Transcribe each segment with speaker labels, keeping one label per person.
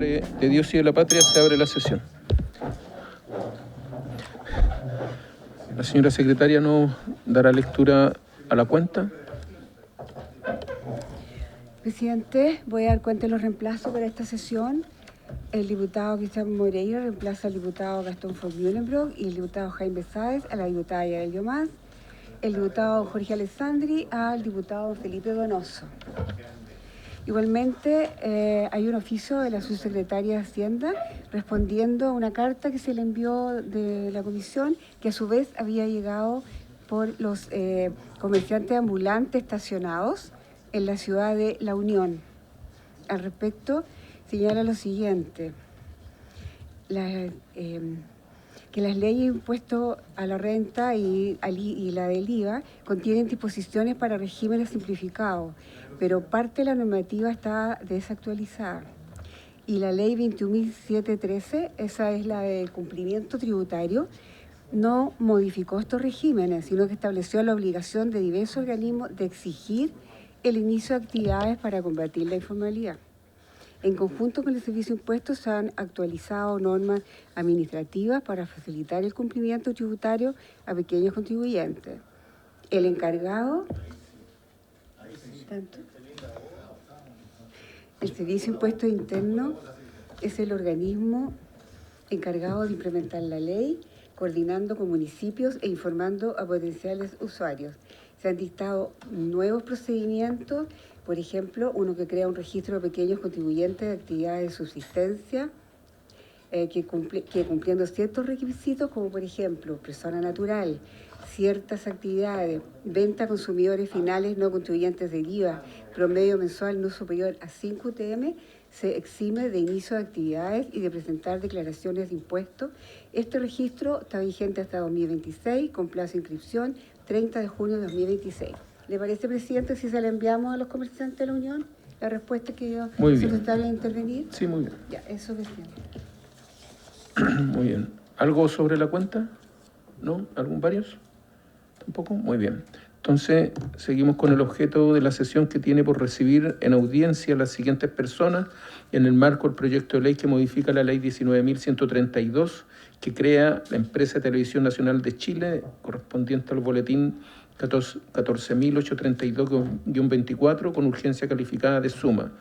Speaker 1: nombre de Dios y de la patria se abre la sesión. La señora secretaria nos dará lectura a la cuenta.
Speaker 2: Presidente, voy a dar cuenta de los reemplazos para esta sesión. El diputado Cristian Moreira reemplaza al diputado Gastón von Mühlenbrock y el diputado Jaime Sáez a la diputada Yael Llomás, el diputado Jorge Alessandri al diputado Felipe Donoso. Igualmente, hay un oficio de la subsecretaria de Hacienda respondiendo a una carta que se le envió de la comisión, que a su vez había llegado por los comerciantes ambulantes estacionados en la ciudad de La Unión. Al respecto, señala lo siguiente: que las leyes de impuesto a la renta y la del IVA contienen disposiciones para regímenes simplificados, pero parte de la normativa está desactualizada. Y la ley 21.713, esa es la de cumplimiento tributario, no modificó estos regímenes, sino que estableció la obligación de diversos organismos de exigir el inicio de actividades para combatir la informalidad. En conjunto con el Servicio de Impuestos se han actualizado normas administrativas para facilitar el cumplimiento tributario a pequeños contribuyentes. El encargado, el Servicio de Impuestos Internos es el organismo encargado de implementar la ley, coordinando con municipios e informando a potenciales usuarios. Se han dictado nuevos procedimientos, por ejemplo, uno que crea un registro de pequeños contribuyentes de actividades de subsistencia, que cumpliendo ciertos requisitos, como por ejemplo, persona natural, ciertas actividades, venta a consumidores finales no contribuyentes del IVA, promedio mensual no superior a 5 UTM, se exime de inicio de actividades y de presentar declaraciones de impuestos. Este registro está vigente hasta 2026, con plazo de inscripción 30 de junio de 2026. ¿Le parece, presidente, si se la enviamos a los comerciantes de la Unión? La respuesta que yo secretaria de intervenir.
Speaker 1: Sí, muy bien.
Speaker 2: Ya, eso, presidente.
Speaker 1: Muy bien. ¿Algo sobre la cuenta? ¿No? ¿Algún varios? ¿Tampoco? Muy bien. Entonces, seguimos con el objeto de la sesión, que tiene por recibir en audiencia a las siguientes personas en el marco del proyecto de ley que modifica la ley 19.132, que crea la empresa de Televisión Nacional de Chile, correspondiente al boletín 14.832-24, con urgencia calificada de suma,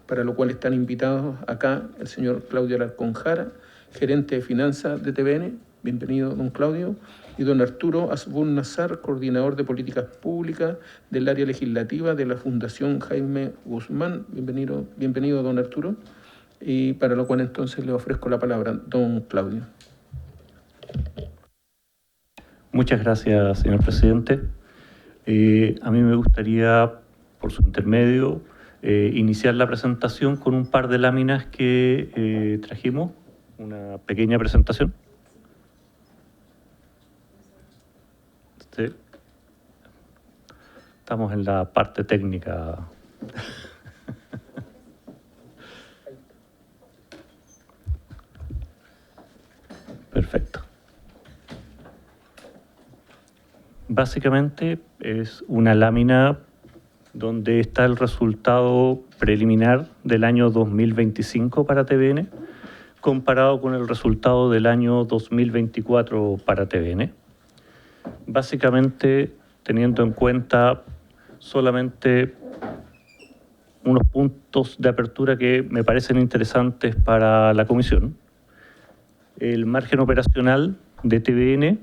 Speaker 1: para lo cual están invitados acá el señor Claudio Alarcón Jara, gerente de finanzas de TVN. Bienvenido, don Claudio. Y don Arturo Asbun Nazar, coordinador de políticas públicas del área legislativa de la Fundación Jaime Guzmán. Bienvenido, don Arturo. Y para lo cual entonces le ofrezco la palabra, don Claudio.
Speaker 3: Muchas gracias, señor presidente. A mí me gustaría, por su intermedio, iniciar la presentación con un par de láminas que trajimos, una pequeña presentación. Sí. Estamos en la parte técnica. Perfecto. Básicamente es una lámina donde está el resultado preliminar del año 2025 para TVN, comparado con el resultado del año 2024 para TVN. Básicamente, teniendo en cuenta solamente unos puntos de apertura que me parecen interesantes para la comisión. El margen operacional de TVN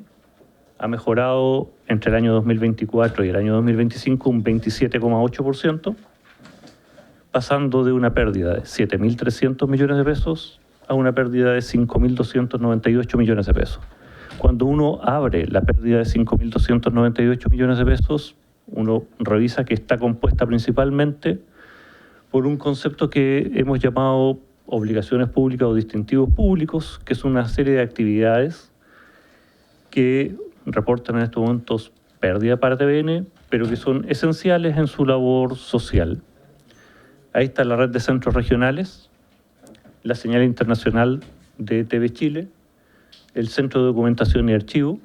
Speaker 3: ha mejorado entre el año 2024 y el año 2025 un 27,8%, pasando de una pérdida de 7.300 millones de pesos a una pérdida de 5.298 millones de pesos. Cuando uno abre la pérdida de 5.298 millones de pesos, uno revisa que está compuesta principalmente por un concepto que hemos llamado obligaciones públicas o distintivos públicos, que es una serie de actividades que reportan en estos momentos pérdida para TVN, pero que son esenciales en su labor social. Ahí está la red de centros regionales, la señal internacional de TV Chile, el Centro de Documentación y Archivo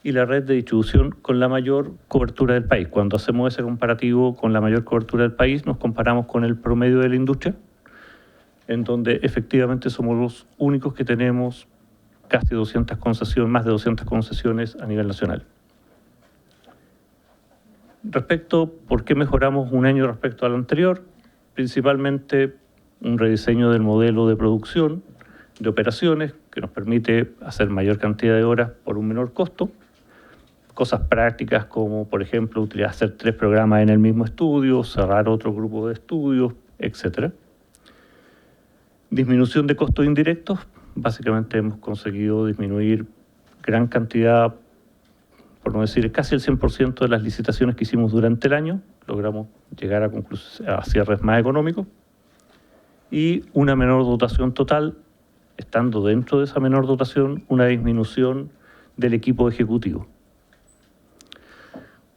Speaker 3: y la red de distribución con la mayor cobertura del país. Cuando hacemos ese comparativo con la mayor cobertura del país, nos comparamos con el promedio de la industria en donde efectivamente somos los únicos que tenemos casi 200 concesiones, más de 200 concesiones a nivel nacional. Respecto, ¿por qué mejoramos un año respecto al anterior? Principalmente un rediseño del modelo de producción, de operaciones, que nos permite hacer mayor cantidad de horas por un menor costo. Cosas prácticas como, por ejemplo, hacer 3 programas en el mismo estudio, cerrar otro grupo de estudios, etc. Disminución de costos indirectos. Básicamente hemos conseguido disminuir gran cantidad, por no decir casi el 100% de las licitaciones que hicimos durante el año. Logramos llegar a cierres más económicos. Y una menor dotación total, estando dentro de esa menor dotación, una disminución del equipo ejecutivo.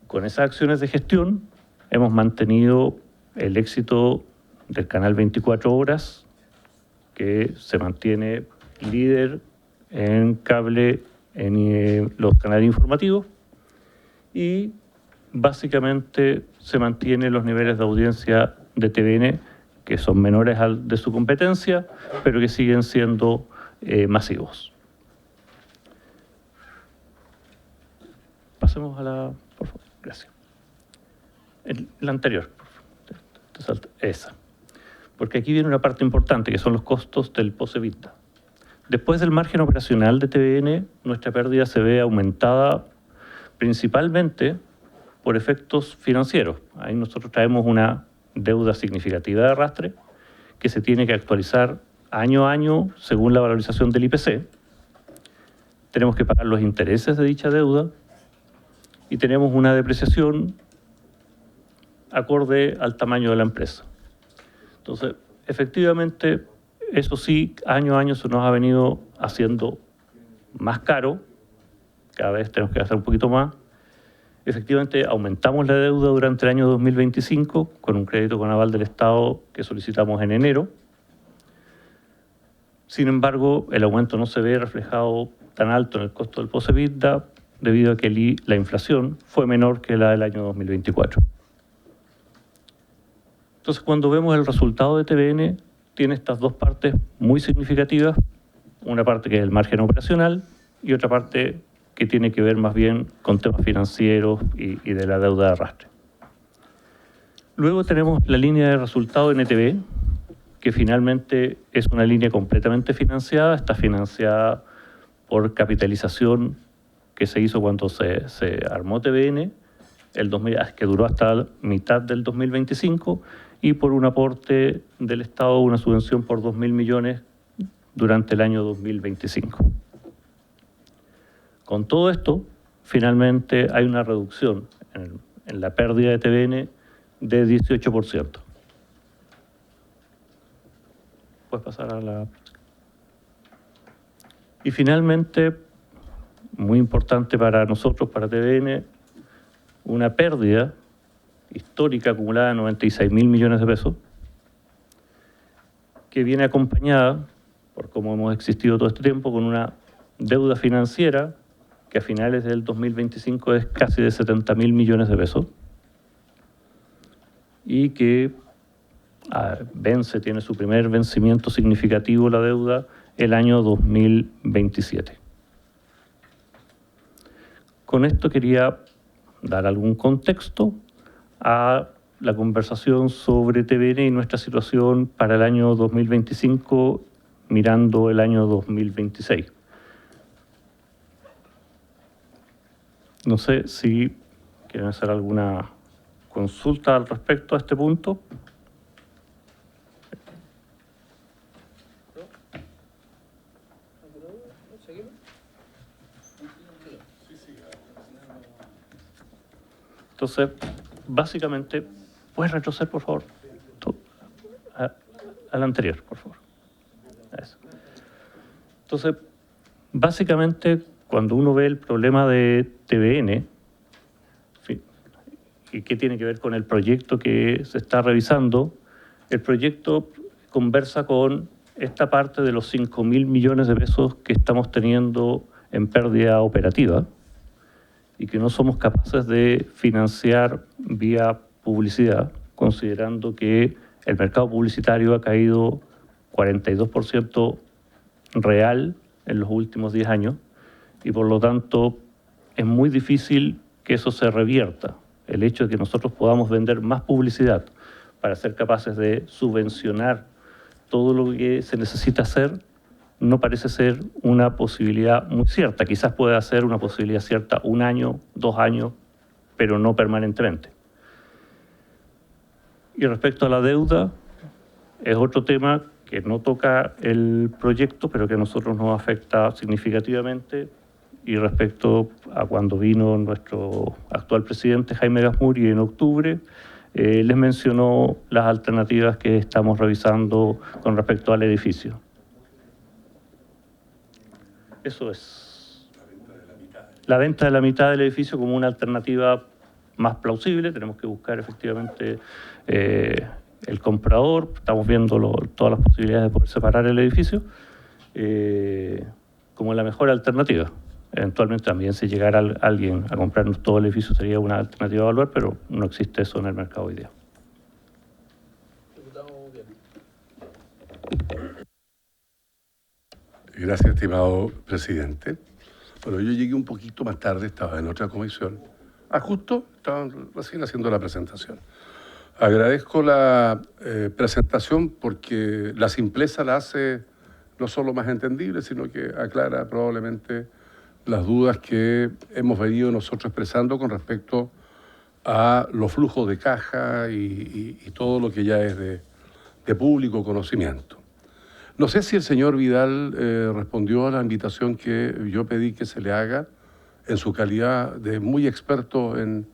Speaker 3: Con esas acciones de gestión hemos mantenido el éxito del canal 24 horas, que se mantiene líder en cable en los canales informativos, y básicamente se mantienen los niveles de audiencia de TVN, que son menores de su competencia, pero que siguen siendo masivos. Pasemos a la... Por favor, gracias. La anterior, por favor. Esa. Porque aquí viene una parte importante, que son los costos del post-EBITDA. Después del margen operacional de TVN, nuestra pérdida se ve aumentada principalmente por efectos financieros. Ahí nosotros traemos una deuda significativa de arrastre que se tiene que actualizar año a año según la valorización del IPC. Tenemos que pagar los intereses de dicha deuda y tenemos una depreciación acorde al tamaño de la empresa. Entonces, efectivamente, eso sí, año a año se nos ha venido haciendo más caro, cada vez tenemos que gastar un poquito más. Efectivamente, aumentamos la deuda durante el año 2025 con un crédito con aval del Estado que solicitamos en enero. Sin embargo, el aumento no se ve reflejado tan alto en el costo del post-EBITDA debido a que la inflación fue menor que la del año 2024. Entonces, cuando vemos el resultado de TVN, tiene estas dos partes muy significativas, una parte que es el margen operacional y otra parte que tiene que ver más bien con temas financieros y de la deuda de arrastre. Luego tenemos la línea de resultado en ETB, que finalmente es una línea completamente financiada, está financiada por capitalización que se hizo cuando se armó TVN, que duró hasta la mitad del 2025, y por un aporte del Estado, una subvención por 2.000 millones durante el año 2025. Con todo esto, finalmente hay una reducción en la pérdida de TVN de 18%. Puedes pasar a la... Y finalmente, muy importante para nosotros, para TVN, una pérdida histórica acumulada de 96.000 millones de pesos, que viene acompañada, por cómo hemos existido todo este tiempo, con una deuda financiera que a finales del 2025 es casi de 70.000 millones de pesos y que tiene su primer vencimiento significativo la deuda el año 2027. Con esto quería dar algún contexto a la conversación sobre TVN y nuestra situación para el año 2025 mirando el año 2026. No sé si quieren hacer alguna consulta al respecto a este punto. Entonces, básicamente, ¿puedes retroceder, por favor? Al anterior, por favor. Eso. Entonces, básicamente, cuando uno ve el problema de TVN, y qué tiene que ver con el proyecto que se está revisando, el proyecto conversa con esta parte de los 5.000 millones de pesos que estamos teniendo en pérdida operativa y que no somos capaces de financiar vía publicidad, considerando que el mercado publicitario ha caído 42% real en los últimos 10 años y por lo tanto es muy difícil que eso se revierta. El hecho de que nosotros podamos vender más publicidad para ser capaces de subvencionar todo lo que se necesita hacer no parece ser una posibilidad muy cierta. Quizás pueda ser una posibilidad cierta 1 año, 2 años, pero no permanentemente. Y respecto a la deuda, es otro tema que no toca el proyecto, pero que a nosotros nos afecta significativamente. Y respecto a cuando vino nuestro actual presidente Jaime Gazmuri en octubre, les mencionó las alternativas que estamos revisando con respecto al edificio. Eso es. La venta de la mitad del edificio como una alternativa más plausible. Tenemos que buscar efectivamente el comprador. Estamos viendo todas las posibilidades de poder separar el edificio como la mejor alternativa. Eventualmente también si llegara alguien a comprarnos todo el edificio sería una alternativa a evaluar, pero no existe eso en el mercado hoy día.
Speaker 4: Gracias, estimado presidente. Bueno, yo llegué un poquito más tarde, estaba en otra comisión. Justo estaban recién haciendo la presentación. Agradezco la presentación porque la simpleza la hace no solo más entendible, sino que aclara probablemente las dudas que hemos venido nosotros expresando con respecto a los flujos de caja y todo lo que ya es de público conocimiento. No sé si el señor Vidal respondió a la invitación que yo pedí que se le haga en su calidad de muy experto en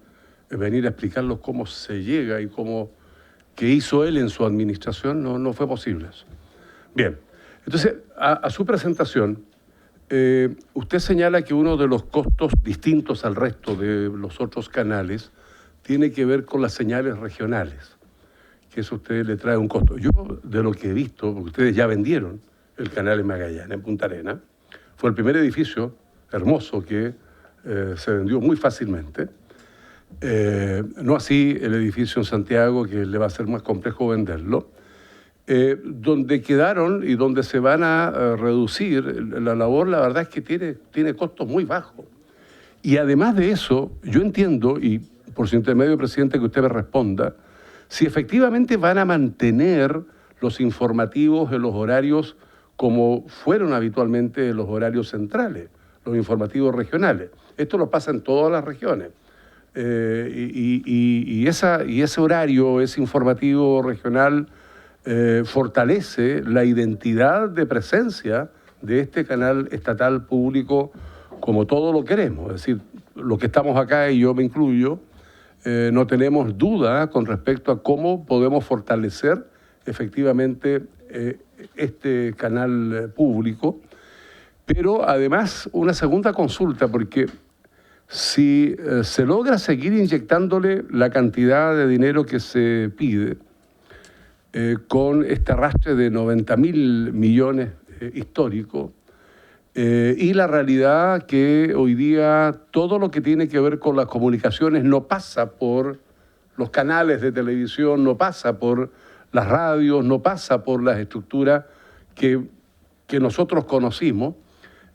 Speaker 4: venir a explicarnos cómo se llega y cómo que hizo él en su administración. No fue posible eso. Bien, entonces a su presentación, usted señala que uno de los costos distintos al resto de los otros canales tiene que ver con las señales regionales, que eso a usted le trae un costo. Yo, de lo que he visto, porque ustedes ya vendieron el canal en Magallanes, en Punta Arenas, fue el primer edificio hermoso que se vendió muy fácilmente. No así el edificio en Santiago, que le va a ser más complejo venderlo. Donde quedaron y donde se van a reducir la labor, la verdad es que tiene costos muy bajos. Y además de eso, yo entiendo, y por su intermedio, presidente, que usted me responda, si efectivamente van a mantener los informativos en los horarios como fueron habitualmente los horarios centrales, los informativos regionales. Esto lo pasa en todas las regiones. Y ese horario, ese informativo regional, fortalece la identidad de presencia de este canal estatal público como todos lo queremos. Es decir, los que estamos acá, y yo me incluyo, no tenemos duda con respecto a cómo podemos fortalecer efectivamente este canal público. Pero además una segunda consulta, porque si se logra seguir inyectándole la cantidad de dinero que se pide, con este arrastre de 90.000 millones histórico, y la realidad que hoy día todo lo que tiene que ver con las comunicaciones no pasa por los canales de televisión, no pasa por las radios, no pasa por las estructuras que nosotros conocimos.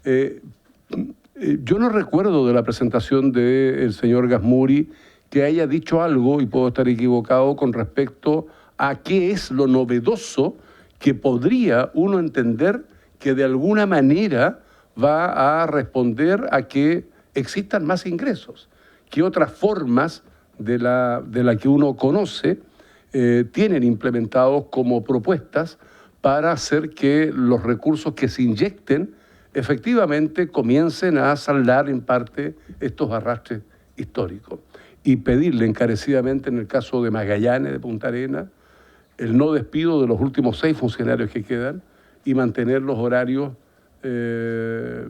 Speaker 4: Yo no recuerdo de la presentación del señor Gazmuri que haya dicho algo, y puedo estar equivocado, con respecto a qué es lo novedoso que podría uno entender que de alguna manera va a responder a que existan más ingresos, que otras formas de la que uno conoce tienen implementados como propuestas para hacer que los recursos que se inyecten efectivamente comiencen a saldar en parte estos arrastres históricos. Y pedirle encarecidamente, en el caso de Magallanes, de Punta Arenas, el no despido de los últimos 6 funcionarios que quedan y mantener los horarios prime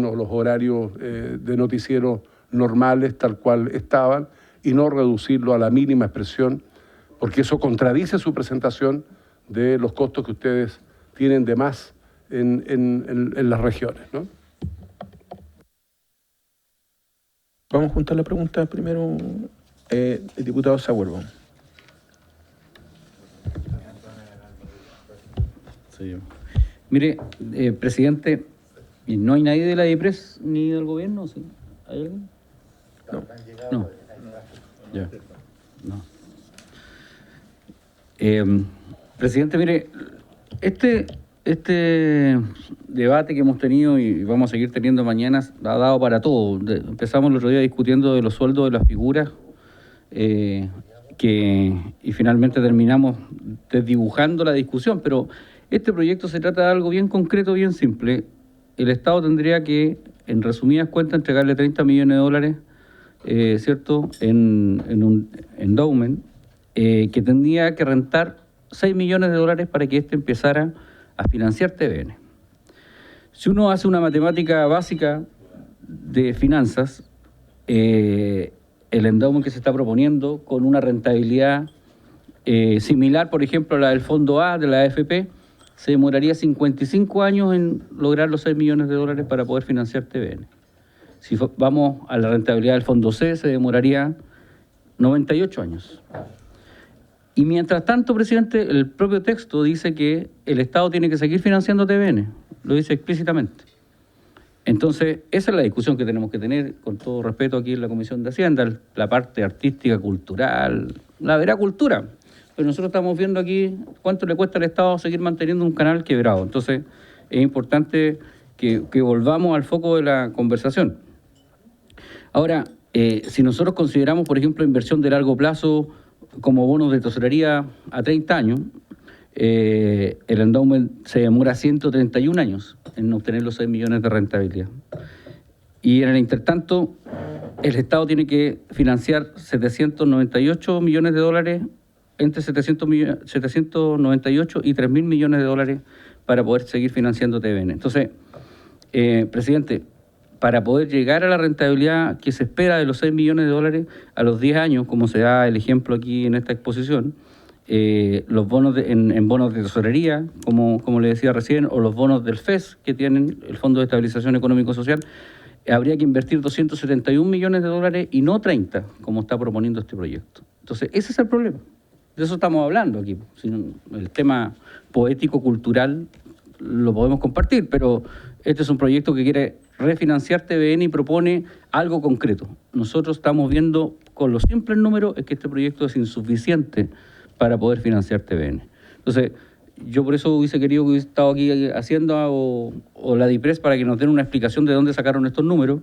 Speaker 4: o los horarios de noticieros normales tal cual estaban y no reducirlo a la mínima expresión, porque eso contradice su presentación de los costos que ustedes tienen de más en las regiones, ¿no?
Speaker 1: Vamos a juntar la pregunta primero, el diputado Sauerbaum.
Speaker 5: soy yo. Mire, presidente, ¿no hay nadie de la DIPRES ni del gobierno? ¿Sí? ¿Hay alguien? No. Ya. No. Presidente, mire, este debate que hemos tenido y vamos a seguir teniendo mañana ha dado para todo. Empezamos el otro día discutiendo de los sueldos de las figuras y finalmente terminamos desdibujando la discusión, pero este proyecto se trata de algo bien concreto, bien simple. El Estado tendría que, en resumidas cuentas, entregarle 30 millones de dólares, ¿cierto?, en un endowment, que tendría que rentar 6 millones de dólares para que éste empezara a financiar TVN. Si uno hace una matemática básica de finanzas, el endowment que se está proponiendo con una rentabilidad similar, por ejemplo, a la del Fondo A de la AFP, se demoraría 55 años en lograr los 6 millones de dólares para poder financiar TVN. Si vamos a la rentabilidad del Fondo C, se demoraría 98 años. Y mientras tanto, presidente, el propio texto dice que el Estado tiene que seguir financiando TVN, lo dice explícitamente. Entonces, esa es la discusión que tenemos que tener, con todo respeto, aquí en la Comisión de Hacienda, la parte artística, cultural, la vera cultura. Pero nosotros estamos viendo aquí cuánto le cuesta al Estado seguir manteniendo un canal quebrado. Entonces, es importante que volvamos al foco de la conversación. Ahora, si nosotros consideramos, por ejemplo, inversión de largo plazo como bonos de tesorería a 30 años, el endowment se demora 131 años en obtener los 6 millones de rentabilidad. Y en el intertanto, el Estado tiene que financiar 798 millones de dólares, entre 798 y 3.000 millones de dólares para poder seguir financiando TVN. Entonces, presidente, para poder llegar a la rentabilidad que se espera de los 6 millones de dólares a los 10 años, como se da el ejemplo aquí en esta exposición, los bonos en bonos de tesorería, como le decía recién, o los bonos del FES que tienen el Fondo de Estabilización Económico-Social, habría que invertir 271 millones de dólares y no 30, como está proponiendo este proyecto. Entonces, ese es el problema. De eso estamos hablando aquí. El tema poético-cultural lo podemos compartir, pero este es un proyecto que quiere refinanciar TVN y propone algo concreto. Nosotros estamos viendo con los simples números es que este proyecto es insuficiente para poder financiar TVN. Entonces, yo por eso hubiese querido que hubiese estado aquí Hacienda o la DIPRES para que nos den una explicación de dónde sacaron estos números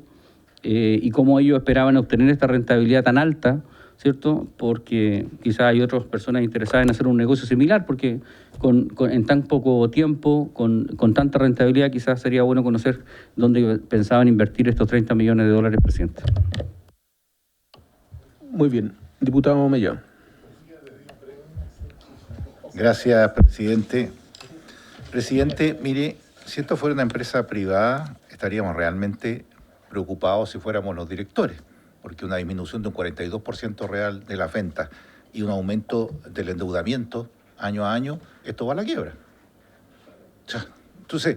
Speaker 5: y cómo ellos esperaban obtener esta rentabilidad tan alta, ¿cierto? Porque quizás hay otras personas interesadas en hacer un negocio similar, porque en tan poco tiempo, con tanta rentabilidad, quizás sería bueno conocer dónde pensaban invertir estos 30 millones de dólares, presidente.
Speaker 1: Muy bien. Diputado Mellán.
Speaker 6: Gracias, presidente. Presidente, mire, si esto fuera una empresa privada, estaríamos realmente preocupados si fuéramos los directores, porque una disminución de un 42% real de las ventas y un aumento del endeudamiento año a año, esto va a la quiebra. Entonces,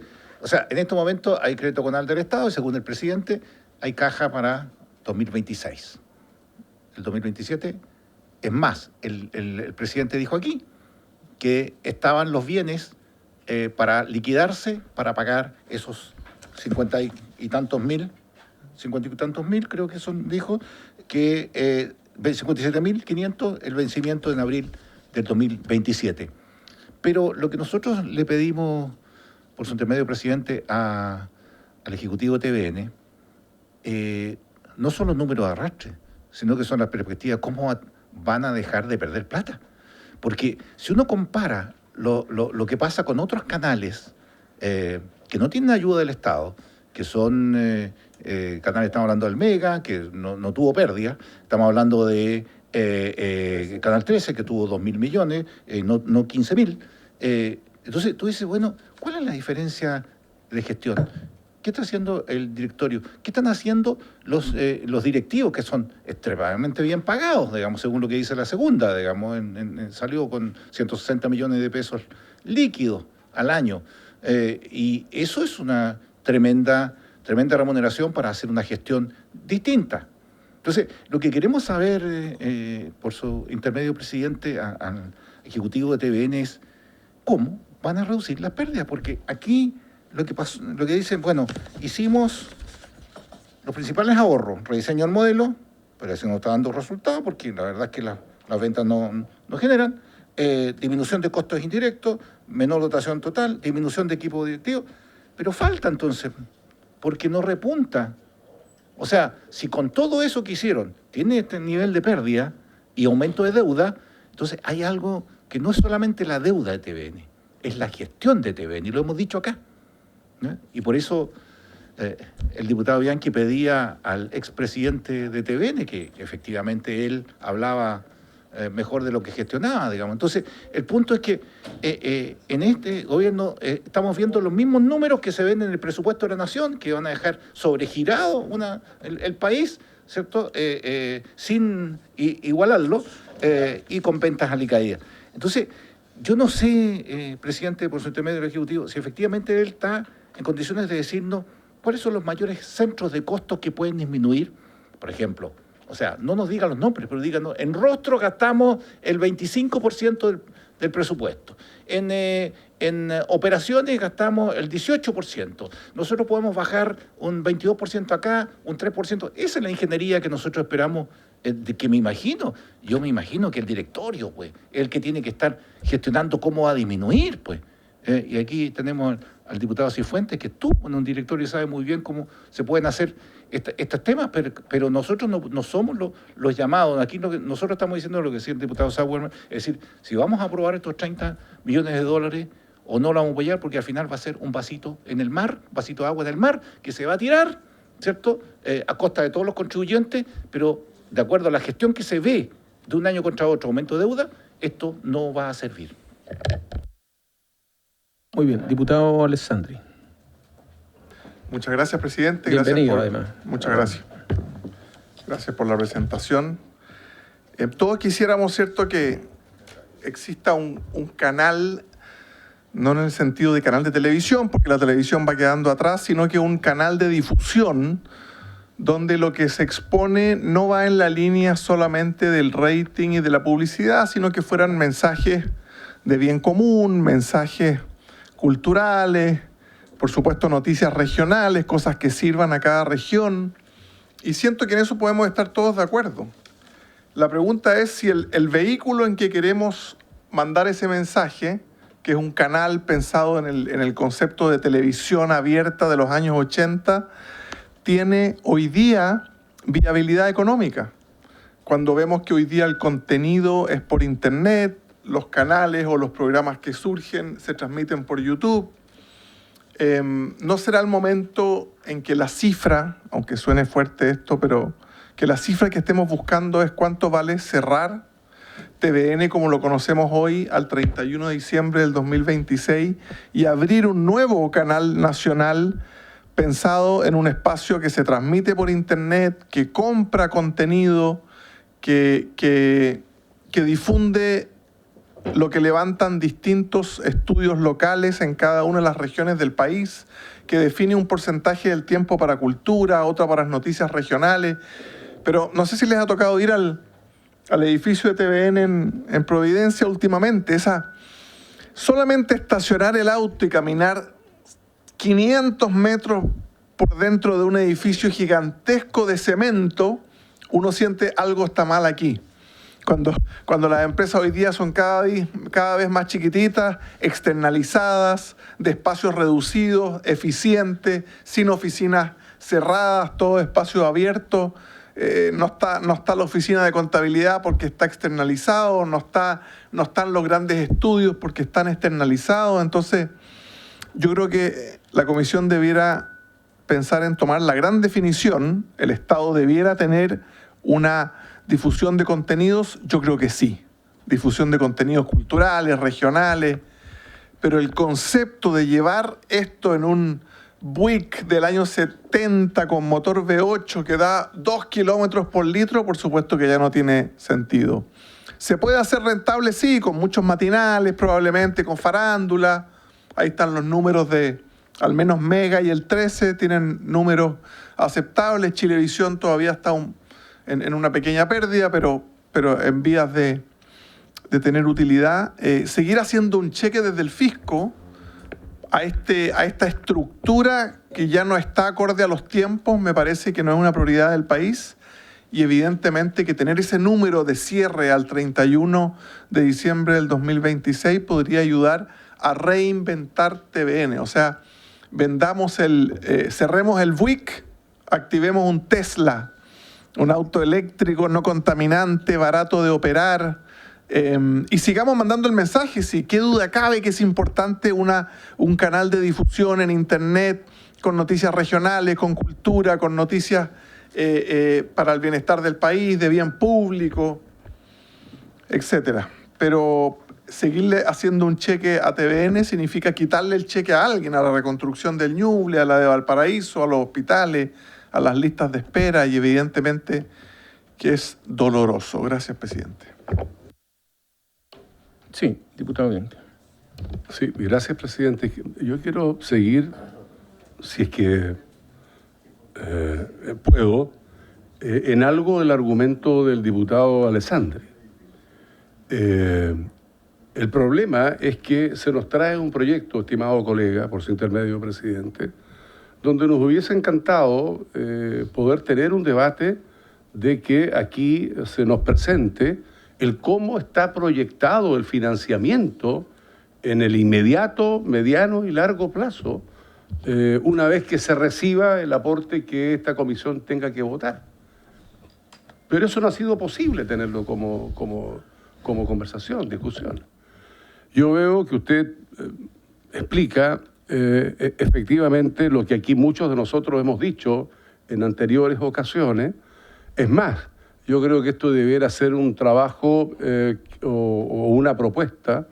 Speaker 6: en estos momentos hay crédito conal del Estado y según el presidente hay caja para 2026. El 2027 es más, el presidente dijo aquí que estaban los bienes para liquidarse, para pagar esos 50 y tantos mil, creo que son, dijo, que 57.500 el vencimiento en abril del 2027. Pero lo que nosotros le pedimos, por su intermedio, presidente, al Ejecutivo de TVN, no son los números de arrastre, sino que son las perspectivas, cómo van a dejar de perder plata. Porque si uno compara lo que pasa con otros canales que no tienen ayuda del Estado, que son canales, estamos hablando del Mega, que no tuvo pérdida, estamos hablando de Canal 13, que tuvo 2.000 millones, no 15.000. Entonces tú dices, bueno, ¿cuál es la diferencia de gestión? ¿Qué está haciendo el directorio? ¿Qué están haciendo los directivos, que son extremadamente bien pagados, digamos, según lo que dice la segunda, digamos, salió con 160 millones de pesos líquidos al año? Y eso es una tremenda remuneración para hacer una gestión distinta. Entonces, lo que queremos saber, por su intermedio, presidente, al Ejecutivo de TVN es cómo van a reducir las pérdidas, porque aquí lo que dicen, bueno, hicimos los principales ahorros, rediseño del modelo, pero eso no está dando resultados porque la verdad es que las ventas no generan, disminución de costos indirectos, menor dotación total, disminución de equipo directivo, pero falta entonces, porque no repunta. O sea, si con todo eso que hicieron tiene este nivel de pérdida y aumento de deuda, entonces hay algo que no es solamente la deuda de TVN, es la gestión de TVN, y lo hemos dicho acá, ¿no? Y por eso el diputado Bianchi pedía al expresidente de TVN que efectivamente él hablaba mejor de lo que gestionaba, digamos. Entonces, el punto es que en este gobierno estamos viendo los mismos números que se ven en el presupuesto de la Nación, que van a dejar sobregirado el país, ¿cierto? Sin igualarlo y con ventas alicaídas. Entonces, yo no sé, presidente, por su intermedio del Ejecutivo, si efectivamente él está en condiciones de decirnos cuáles son los mayores centros de costos que pueden disminuir, por ejemplo. O sea, no nos digan los nombres, pero díganos, en rostro gastamos el 25% del presupuesto. En operaciones gastamos el 18%. Nosotros podemos bajar un 22% acá, un 3%. Esa es la ingeniería que nosotros esperamos, que me imagino. Yo me imagino que el directorio, pues, es el que tiene que estar gestionando cómo va a disminuir, pues. Y aquí tenemos al diputado Cifuentes, que estuvo en un directorio y sabe muy bien cómo se pueden hacer estos temas, pero nosotros no somos los llamados. Aquí nosotros estamos diciendo lo que decía el diputado Sauerman, es decir, si vamos a aprobar estos 30 millones de dólares o no lo vamos a apoyar, porque al final va a ser un vasito en el mar, vasito de agua en el mar, que se va a tirar, ¿cierto?, a costa de todos los contribuyentes, pero de acuerdo a la gestión que se ve de un año contra otro, aumento de deuda, esto no va a servir.
Speaker 1: Muy bien, diputado Alessandri.
Speaker 7: Muchas gracias, presidente.
Speaker 1: Bienvenido,
Speaker 7: gracias
Speaker 1: además.
Speaker 7: Muchas gracias. Gracias por la presentación. Todos quisiéramos, ¿cierto?, que exista un canal, no en el sentido de canal de televisión, porque la televisión va quedando atrás, sino que un canal de difusión donde lo que se expone no va en la línea solamente del rating y de la publicidad, sino que fueran mensajes de bien común, mensajes culturales, por supuesto noticias regionales, cosas que sirvan a cada región, y siento que en eso podemos estar todos de acuerdo. La pregunta es si el vehículo en que queremos mandar ese mensaje, que es un canal pensado en el concepto de televisión abierta de los años 80, tiene hoy día viabilidad económica. Cuando vemos que hoy día el contenido es por internet, los canales o los programas que surgen se transmiten por YouTube, ¿no será el momento en que la cifra, aunque suene fuerte esto, pero que la cifra que estemos buscando es cuánto vale cerrar TVN como lo conocemos hoy al 31 de diciembre del 2026 y abrir un nuevo canal nacional pensado en un espacio que se transmite por internet, que compra contenido, que difunde lo que levantan distintos estudios locales en cada una de las regiones del país, que define un porcentaje del tiempo para cultura, otro para las noticias regionales? Pero no sé si les ha tocado ir al edificio de TVN en Providencia últimamente. Solamente estacionar el auto y caminar 500 metros por dentro de un edificio gigantesco de cemento, uno siente algo está mal aquí. Cuando las empresas hoy día son cada vez más chiquititas, externalizadas, de espacios reducidos, eficientes, sin oficinas cerradas, todo espacio abierto. No está la oficina de contabilidad porque está externalizado, no están los grandes estudios porque están externalizados. Entonces, yo creo que la comisión debiera pensar en tomar la gran definición. El Estado debiera tener una difusión de contenidos, yo creo que sí. Difusión de contenidos culturales, regionales, pero el concepto de llevar esto en un Buick del año 70 con motor V8 que da 2 kilómetros por litro, por supuesto que ya no tiene sentido. ¿Se puede hacer rentable? Sí, con muchos matinales, probablemente con farándula. Ahí están los números de al menos Mega y el 13, tienen números aceptables. Chilevisión todavía está en una pequeña pérdida, pero en vías de de tener utilidad. Seguir haciendo un cheque desde el fisco a esta estructura que ya no está acorde a los tiempos, me parece que no es una prioridad del país. Y evidentemente que tener ese número de cierre al 31 de diciembre del 2026 podría ayudar a reinventar TVN. O sea, cerremos el Buick, activemos un Tesla, un auto eléctrico no contaminante, barato de operar, y sigamos mandando el mensaje. Sí, qué duda cabe que es importante un canal de difusión en Internet con noticias regionales, con cultura, con noticias para el bienestar del país, de bien público, etcétera. Pero seguirle haciendo un cheque a TVN significa quitarle el cheque a alguien, a la reconstrucción del Ñuble, a la de Valparaíso, a los hospitales, a las listas de espera, y evidentemente que es doloroso. Gracias, presidente.
Speaker 1: Sí, diputado Bianchi.
Speaker 4: Sí, gracias, presidente. Yo quiero seguir, si es que puedo, en algo del argumento del diputado Alessandri. El problema es que se nos trae un proyecto, estimado colega, por su intermedio, presidente, donde nos hubiese encantado poder tener un debate de que aquí se nos presente el cómo está proyectado el financiamiento en el inmediato, mediano y largo plazo, una vez que se reciba el aporte que esta comisión tenga que votar. Pero eso no ha sido posible tenerlo como conversación, discusión. Yo veo que usted explica efectivamente lo que aquí muchos de nosotros hemos dicho en anteriores ocasiones. Es más, yo creo que esto debiera ser un trabajo o una propuesta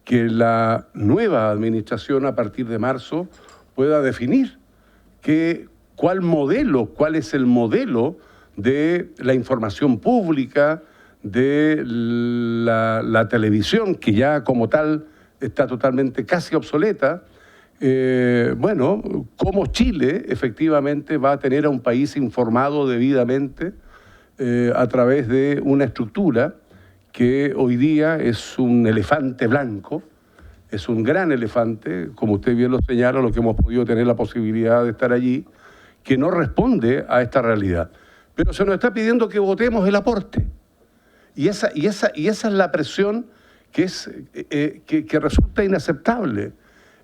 Speaker 4: que la nueva administración a partir de marzo pueda definir cuál es el modelo de la información pública, de la televisión, que ya como tal está totalmente casi obsoleta. Cómo Chile efectivamente va a tener a un país informado debidamente a través de una estructura que hoy día es un elefante blanco, es un gran elefante, como usted bien lo señala, lo que hemos podido tener la posibilidad de estar allí, que no responde a esta realidad. Pero se nos está pidiendo que votemos el aporte. Y esa es la presión que resulta inaceptable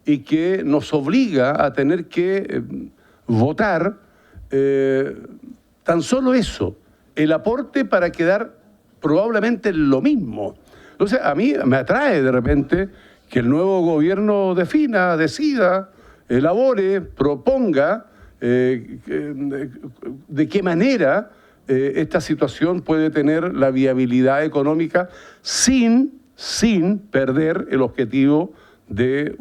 Speaker 4: y que nos obliga a tener que votar tan solo eso, el aporte, para quedar probablemente lo mismo. Entonces, a mí me atrae de repente que el nuevo gobierno decida, elabore, proponga de qué manera esta situación puede tener la viabilidad económica sin perder el objetivo de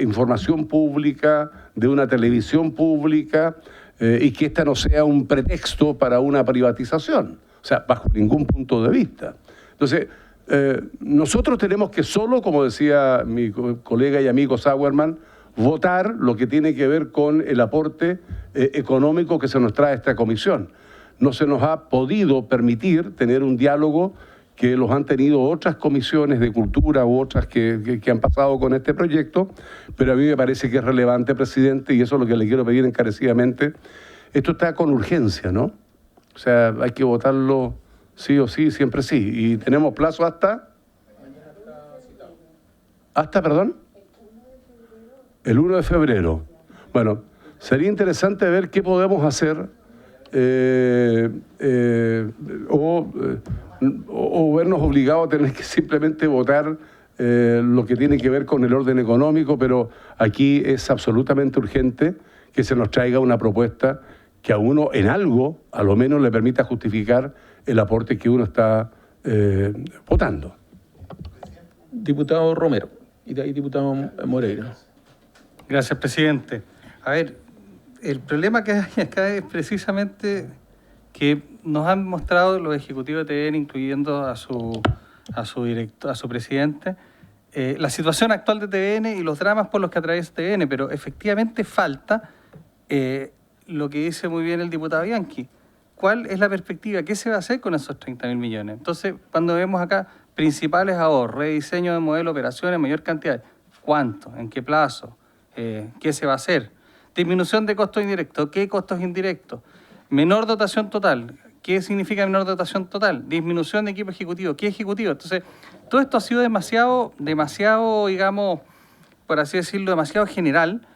Speaker 4: información pública, de una televisión pública, y que esta no sea un pretexto para una privatización, o sea, bajo ningún punto de vista. Entonces, nosotros tenemos que solo, como decía mi colega y amigo Sauerman, votar lo que tiene que ver con el aporte económico que se nos trae esta comisión. No se nos ha podido permitir tener un diálogo que los han tenido otras comisiones de cultura u otras que han pasado con este proyecto, pero a mí me parece que es relevante, presidente, y eso es lo que le quiero pedir encarecidamente. Esto está con urgencia, ¿no? O sea, hay que votarlo sí o sí, siempre sí. Y tenemos plazo hasta... ¿Hasta, perdón? El 1 de febrero. Bueno, sería interesante ver qué podemos hacer o vernos obligados a tener que simplemente votar lo que tiene que ver con el orden económico, pero aquí es absolutamente urgente que se nos traiga una propuesta que a uno en algo, a lo menos, le permita justificar el aporte que uno está votando.
Speaker 1: Diputado Romero, y de ahí diputado Moreira.
Speaker 8: Gracias, presidente. A ver, el problema que hay acá es precisamente que nos han mostrado los ejecutivos de TVN, incluyendo a su presidente, la situación actual de TVN y los dramas por los que atraviesa TVN, pero efectivamente falta lo que dice muy bien el diputado Bianchi. ¿Cuál es la perspectiva? ¿Qué se va a hacer con esos 30.000 millones? Entonces, cuando vemos acá principales ahorros, rediseño de modelo de operaciones, mayor cantidad. ¿Cuánto? ¿En qué plazo? ¿Qué se va a hacer? Disminución de costos indirectos. ¿Qué costos indirectos? Menor dotación total. ¿Qué significa menor dotación total? Disminución de equipo ejecutivo. ¿Qué ejecutivo? Entonces, todo esto ha sido demasiado, digamos, por así decirlo, demasiado general,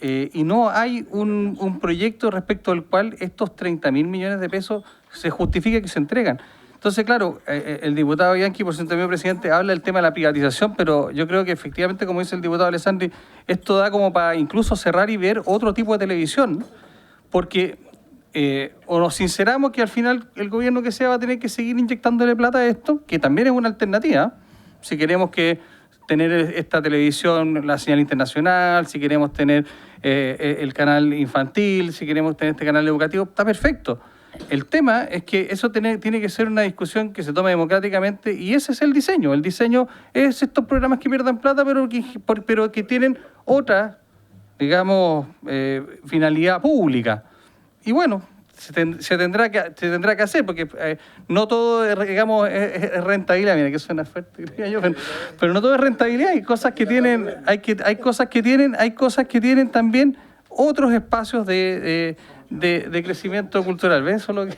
Speaker 8: y no hay un proyecto respecto al cual estos 30.000 millones de pesos se justifique que se entregan. Entonces, claro, el diputado Bianchi, por cierto, mi presidente, habla del tema de la privatización, pero yo creo que efectivamente, como dice el diputado Alessandri, esto da como para incluso cerrar y ver otro tipo de televisión, porque o nos sinceramos que al final el gobierno que sea va a tener que seguir inyectándole plata a esto, que también es una alternativa, si queremos tener esta televisión, la señal internacional, si queremos tener el canal infantil, si queremos tener este canal educativo, está perfecto. El tema es que eso tiene que ser una discusión que se tome democráticamente y ese es el diseño. El diseño es estos programas que pierdan plata pero que tienen otra, digamos, finalidad pública. Y bueno, se tendrá que hacer porque no todo, digamos, es rentabilidad. Mira que suena fuerte, diría yo, pero no todo es rentabilidad. Hay cosas que tienen, hay cosas que tienen también otros espacios de crecimiento cultural. ¿Ves? Eso es lo que...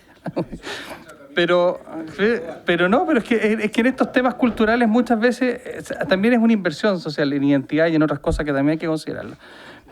Speaker 8: Pero es que en estos temas culturales muchas veces también es una inversión social en identidad y en otras cosas que también hay que considerarlas.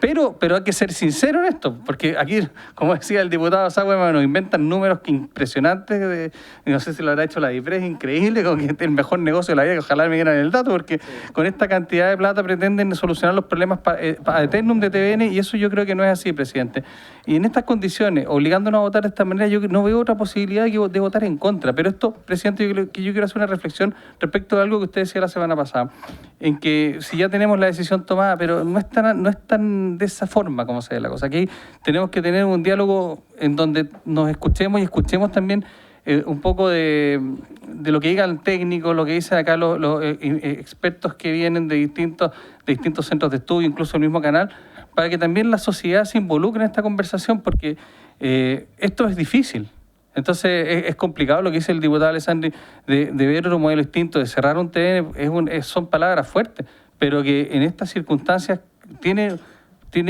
Speaker 8: Pero hay que ser sincero en esto, porque aquí, como decía el diputado Sauerman, nos inventan números impresionantes, no sé si lo habrá hecho la DIPRE, es increíble, con que es el mejor negocio de la vida, que ojalá me dieran el dato, porque con esta cantidad de plata pretenden solucionar los problemas ad eternum de TVN, y eso yo creo que no es así, presidente. Y en estas condiciones, obligándonos a votar de esta manera, yo no veo otra posibilidad de votar en contra. Pero esto, presidente, yo quiero hacer una reflexión respecto de algo que usted decía la semana pasada, en que si ya tenemos la decisión tomada, pero no es tan de esa forma como se ve la cosa. Aquí tenemos que tener un diálogo en donde nos escuchemos y escuchemos también un poco de lo que digan técnicos, lo que dicen acá los expertos que vienen de distintos centros de estudio, incluso el mismo canal, para que también la sociedad se involucre en esta conversación, porque esto es difícil. Entonces es complicado lo que dice el diputado Alessandri de ver otro modelo distinto, de cerrar un TVN, son palabras fuertes, pero que en estas circunstancias tiene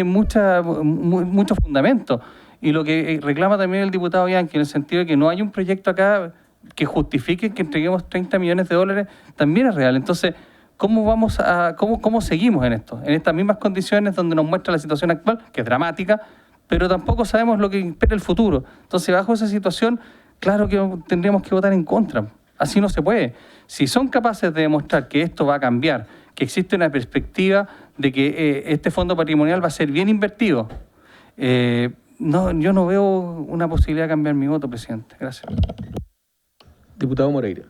Speaker 8: mucho fundamento. Y lo que reclama también el diputado Bianchi, en el sentido de que no hay un proyecto acá que justifique que entreguemos 30 millones de dólares, también es real. Entonces, ¿cómo seguimos en esto? En estas mismas condiciones donde nos muestra la situación actual, que es dramática, pero tampoco sabemos lo que espera el futuro. Entonces, bajo esa situación, claro que tendríamos que votar en contra. Así no se puede. Si son capaces de demostrar que esto va a cambiar, que existe una perspectiva de que este fondo patrimonial va a ser bien invertido, yo no veo una posibilidad de cambiar mi voto, presidente. Gracias.
Speaker 1: Diputado Moreira.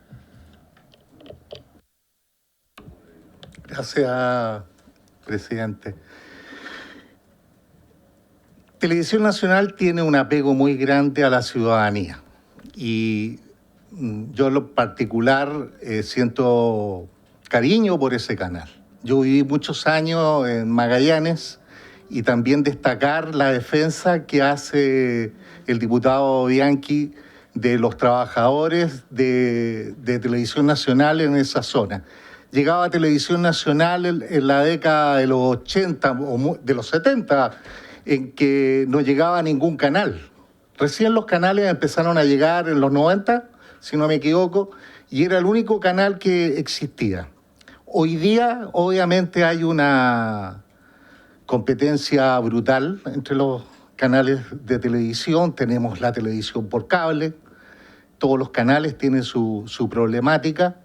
Speaker 9: Gracias, presidente. Televisión Nacional tiene un apego muy grande a la ciudadanía y yo en lo particular siento cariño por ese canal. Yo viví muchos años en Magallanes y también destacar la defensa que hace el diputado Bianchi de los trabajadores de Televisión Nacional en esa zona. Llegaba a Televisión Nacional en la década de los 80 o de los 70, en que no llegaba ningún canal. Recién los canales empezaron a llegar en los 90, si no me equivoco, y era el único canal que existía. Hoy día, obviamente, hay una competencia brutal entre los canales de televisión. Tenemos la televisión por cable, todos los canales tienen su problemática,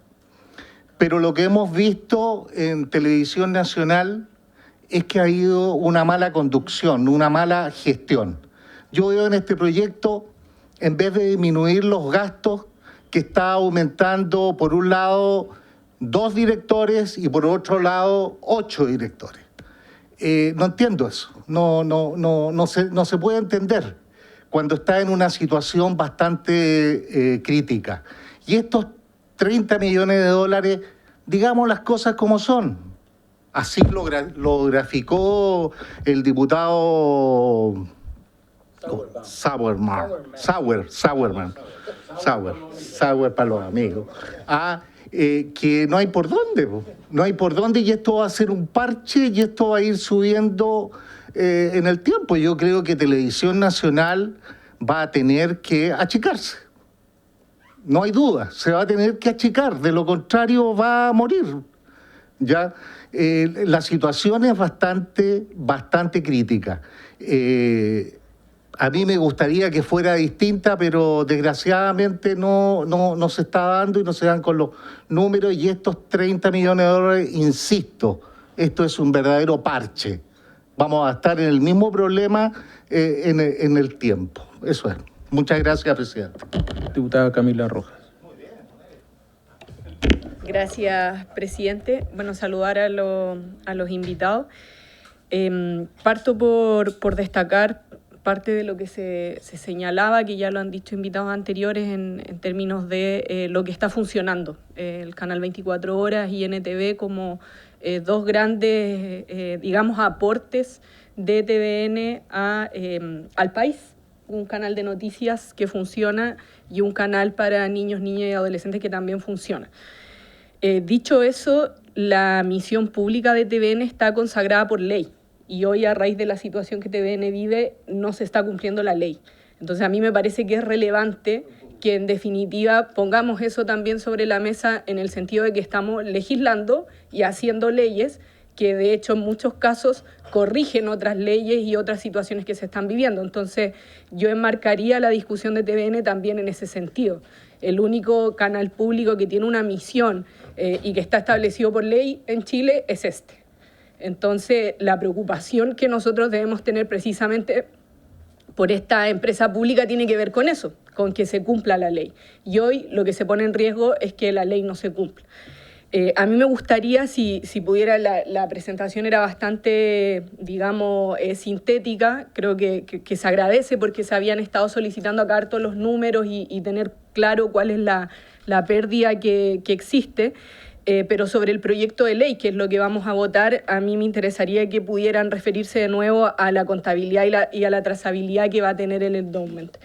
Speaker 9: pero lo que hemos visto en Televisión Nacional es que ha habido una mala conducción, una mala gestión. Yo veo en este proyecto, en vez de disminuir los gastos, que está aumentando, por un lado, 2 directores y por otro lado, 8 directores. No entiendo eso, no se puede entender cuando está en una situación bastante crítica. Y estos 30 millones de dólares, digamos las cosas como son. Así lo graficó el diputado Sauerman para los amigos. que no hay por dónde, po. No hay por dónde, y esto va a ser un parche y esto va a ir subiendo en el tiempo. Yo creo que Televisión Nacional va a tener que achicarse. No hay duda, se va a tener que achicar, de lo contrario va a morir. ¿Ya? La situación es bastante crítica. A mí me gustaría que fuera distinta, pero desgraciadamente no se está dando y no se dan con los números, y estos 30 millones de dólares, insisto, esto es un verdadero parche. Vamos a estar en el mismo problema en el tiempo. Eso es. Muchas gracias, presidente.
Speaker 1: Diputada Camila Rojas.
Speaker 10: Gracias, presidente. Bueno, saludar a los invitados. Parto por destacar parte de lo que se señalaba, que ya lo han dicho invitados anteriores en términos de lo que está funcionando. El Canal 24 Horas y NTV como dos grandes, digamos, aportes de TVN al país. Un canal de noticias que funciona y un canal para niños, niñas y adolescentes que también funciona. Dicho eso, la misión pública de TVN está consagrada por ley, y hoy, a raíz de la situación que TVN vive, no se está cumpliendo la ley. Entonces, a mí me parece que es relevante que, en definitiva, pongamos eso también sobre la mesa, en el sentido de que estamos legislando y haciendo leyes que, de hecho, en muchos casos corrigen otras leyes y otras situaciones que se están viviendo. Entonces, yo enmarcaría la discusión de TVN también en ese sentido. El único canal público que tiene una misión y que está establecido por ley en Chile es este. Entonces, la preocupación que nosotros debemos tener precisamente por esta empresa pública tiene que ver con eso, con que se cumpla la ley. Y hoy lo que se pone en riesgo es que la ley no se cumpla. A mí me gustaría, si pudiera, la presentación era bastante, digamos, sintética. Creo que se agradece porque se habían estado solicitando acá harto los números y tener claro cuál es la pérdida que existe. Pero sobre el proyecto de ley, que es lo que vamos a votar, a mí me interesaría que pudieran referirse de nuevo a la contabilidad y a la trazabilidad que va a tener el endowment.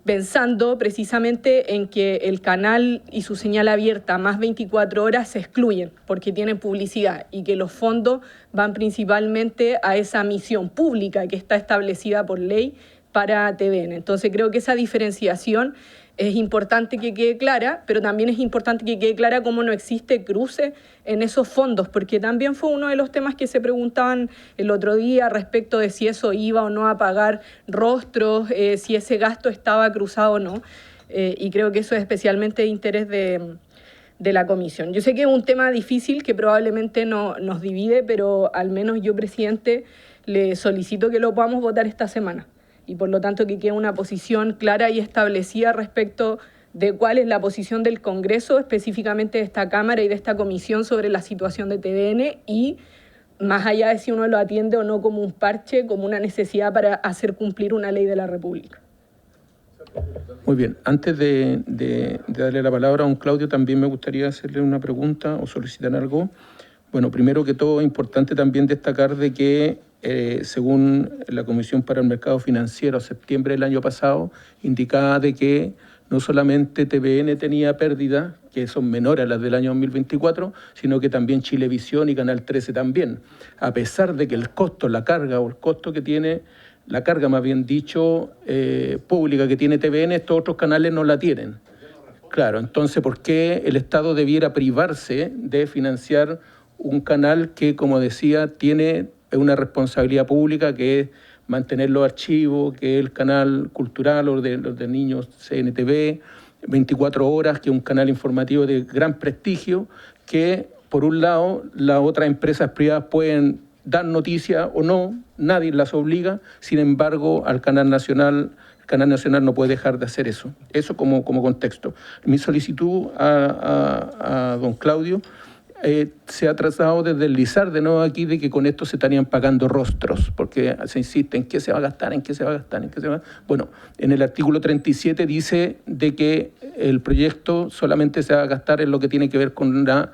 Speaker 10: Pensando precisamente en que el canal y su señal abierta más 24 horas se excluyen porque tienen publicidad, y que los fondos van principalmente a esa misión pública que está establecida por ley para TVN. Entonces, creo que esa diferenciación es importante que quede clara, pero también es importante que quede clara cómo no existe cruce en esos fondos, porque también fue uno de los temas que se preguntaban el otro día respecto de si eso iba o no a pagar rostros, si ese gasto estaba cruzado o no, y creo que eso es especialmente de interés de la comisión. Yo sé que es un tema difícil que probablemente nos divide, pero al menos yo, presidente, le solicito que lo podamos votar esta semana, y por lo tanto que quede una posición clara y establecida respecto de cuál es la posición del Congreso, específicamente de esta Cámara y de esta comisión, sobre la situación de TVN, y más allá de si uno lo atiende o no como un parche, como una necesidad para hacer cumplir una ley de la República.
Speaker 1: Muy bien, antes de darle la palabra a don Claudio, también me gustaría hacerle una pregunta o solicitar algo. Bueno, primero que todo, es importante también destacar de que según la Comisión para el Mercado Financiero, septiembre del año pasado, indicaba de que no solamente TVN tenía pérdidas, que son menores a las del año 2024, sino que también Chilevisión y Canal 13 también, a pesar de que el costo, la carga o el costo que tiene, la carga más bien dicho, pública que tiene TVN, estos otros canales no la tienen. Claro, entonces, ¿por qué el Estado debiera privarse de financiar un canal que, como decía, tiene una responsabilidad pública, que es mantener los archivos, que es el canal cultural o los de niños CNTV, 24 horas, que es un canal informativo de gran prestigio, que por un lado las otras empresas privadas pueden dar noticias o no, nadie las obliga, sin embargo el Canal Nacional no puede dejar de hacer eso. Eso como contexto. Mi solicitud a don Claudio se ha tratado de deslizar de nuevo aquí de que con esto se estarían pagando rostros, porque se insiste en qué se va a gastar, en qué se va a gastar, en qué se va a... Bueno, en el artículo 37 dice de que el proyecto solamente se va a gastar en lo que tiene que ver con la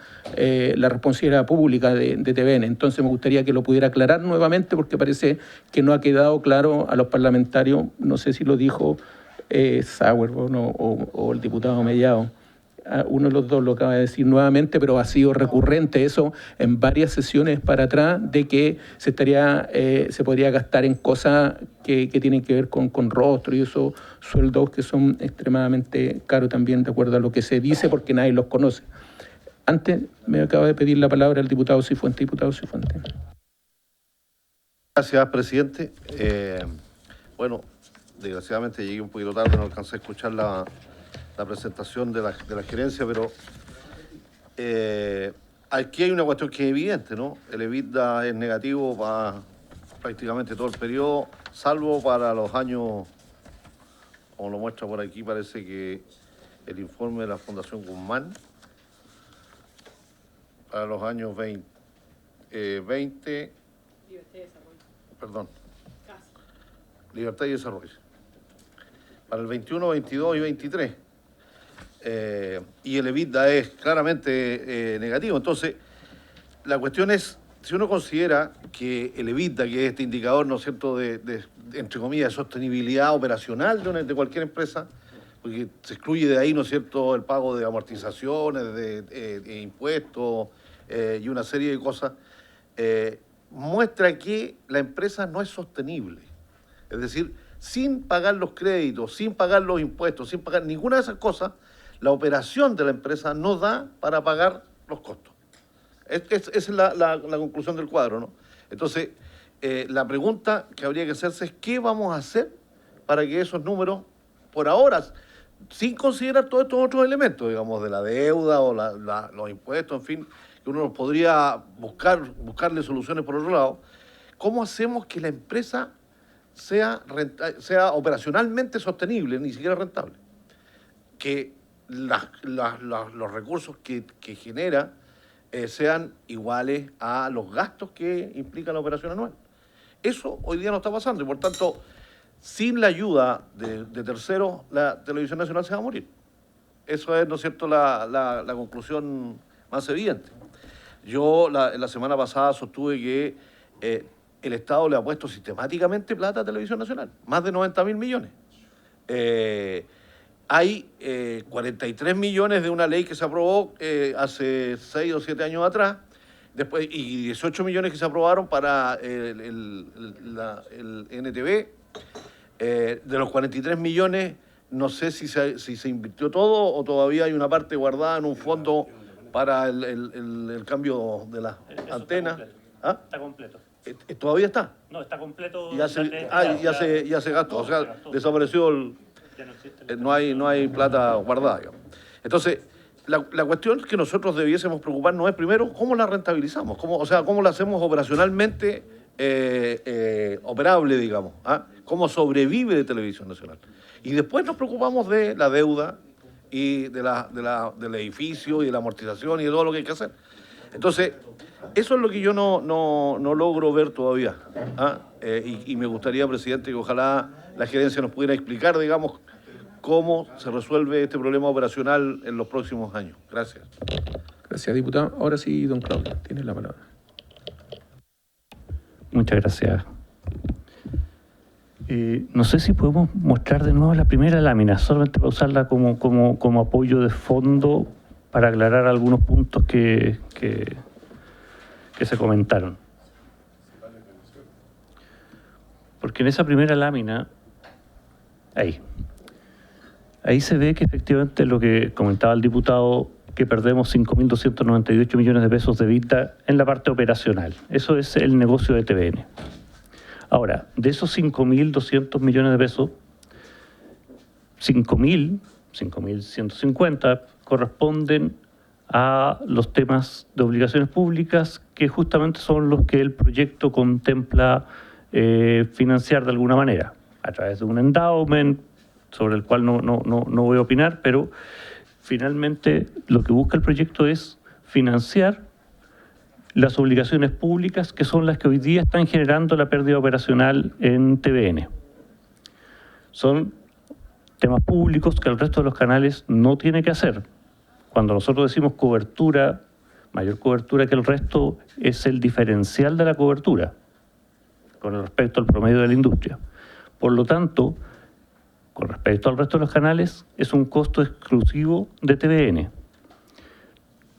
Speaker 1: responsabilidad pública de TVN. Entonces me gustaría que lo pudiera aclarar nuevamente, porque parece que no ha quedado claro a los parlamentarios, no sé si lo dijo Sauer o el diputado Mellado, uno de los dos lo acaba de decir nuevamente, pero ha sido recurrente eso en varias sesiones para atrás, de que se podría gastar en cosas que tienen que ver con rostro y esos sueldos que son extremadamente caros también, de acuerdo a lo que se dice, porque nadie los conoce. Antes me acaba de pedir la palabra el diputado Cifuentes. Diputado Cifuentes.
Speaker 11: Gracias, presidente. Bueno, desgraciadamente llegué un poquito tarde, no alcancé a escuchar la presentación de la gerencia, pero aquí hay una cuestión que es evidente, ¿no? El EBITDA es negativo para prácticamente todo el periodo, salvo para los años, como lo muestra por aquí, parece que el informe de la Fundación Guzmán, para los años 20, perdón, Libertad y Desarrollo, para el 21, 22 y 23. Y el EBITDA es claramente negativo. Entonces, la cuestión es, si uno considera que el EBITDA, que es este indicador, ¿no es cierto?, de entre comillas, de sostenibilidad operacional de cualquier empresa, porque se excluye de ahí, ¿no es cierto?, el pago de amortizaciones, de impuestos y una serie de cosas, muestra que la empresa no es sostenible. Es decir, sin pagar los créditos, sin pagar los impuestos, sin pagar ninguna de esas cosas, la operación de la empresa no da para pagar los costos. Esa es la conclusión del cuadro, ¿no? Entonces, la pregunta que habría que hacerse es ¿qué vamos a hacer para que esos números, por ahora, sin considerar todos estos otros elementos, digamos, de la deuda o los impuestos, en fin, que uno podría buscarle soluciones por otro lado, ¿cómo hacemos que la empresa sea operacionalmente sostenible, ni siquiera rentable? Que los recursos que genera sean iguales a los gastos que implica la operación anual. Eso hoy día no está pasando y, por tanto, sin la ayuda de terceros, la televisión nacional se va a morir. Eso es, ¿no es cierto?, la conclusión más evidente. Yo la semana pasada sostuve que el Estado le ha puesto sistemáticamente plata a Televisión Nacional, más de 90.000 millones. Hay 43 millones de una ley que se aprobó hace 6 o 7 años atrás, después, y 18 millones que se aprobaron para el NTV. De los 43 millones, no sé si se invirtió todo o todavía hay una parte guardada en un fondo para el cambio de las antenas. ¿Ah?
Speaker 3: Está completo.
Speaker 11: ¿Todavía está?
Speaker 3: No, está completo.
Speaker 11: Ya se gastó, o sea, desapareció no hay plata guardada, digamos. Entonces, la cuestión que nosotros debiésemos preocuparnos es, primero, cómo la rentabilizamos, cómo la hacemos operacionalmente operable, digamos, ¿ah? Cómo sobrevive de Televisión Nacional. Y después nos preocupamos de la deuda y del edificio y de la amortización y de todo lo que hay que hacer. Entonces, eso es lo que yo no logro ver todavía, ¿ah? Y me gustaría, presidente, que ojalá la gerencia nos pudiera explicar, digamos, cómo se resuelve este problema operacional en los próximos años. Gracias.
Speaker 1: Gracias, diputado. Ahora sí, don Claudio, tiene la palabra.
Speaker 3: Muchas gracias. No sé si podemos mostrar de nuevo la primera lámina, solamente para usarla como apoyo de fondo para aclarar algunos puntos que se comentaron. Porque en esa primera lámina, ahí se ve que efectivamente lo que comentaba el diputado, que perdemos 5.298 millones de pesos de EBITDA en la parte operacional. Eso es el negocio de TVN. Ahora, de esos 5.200 millones de pesos, 5.150 corresponden a los temas de obligaciones públicas, que justamente son los que el proyecto contempla financiar de alguna manera, a través de un endowment, sobre el cual no voy a opinar, pero finalmente lo que busca el proyecto es financiar las obligaciones públicas, que son las que hoy día están generando la pérdida operacional en TVN. Son temas públicos que el resto de los canales no tiene que hacer. Cuando nosotros decimos cobertura, mayor cobertura que el resto, es el diferencial de la cobertura con respecto al promedio de la industria. Por lo tanto, con respecto al resto de los canales, es un costo exclusivo de TVN.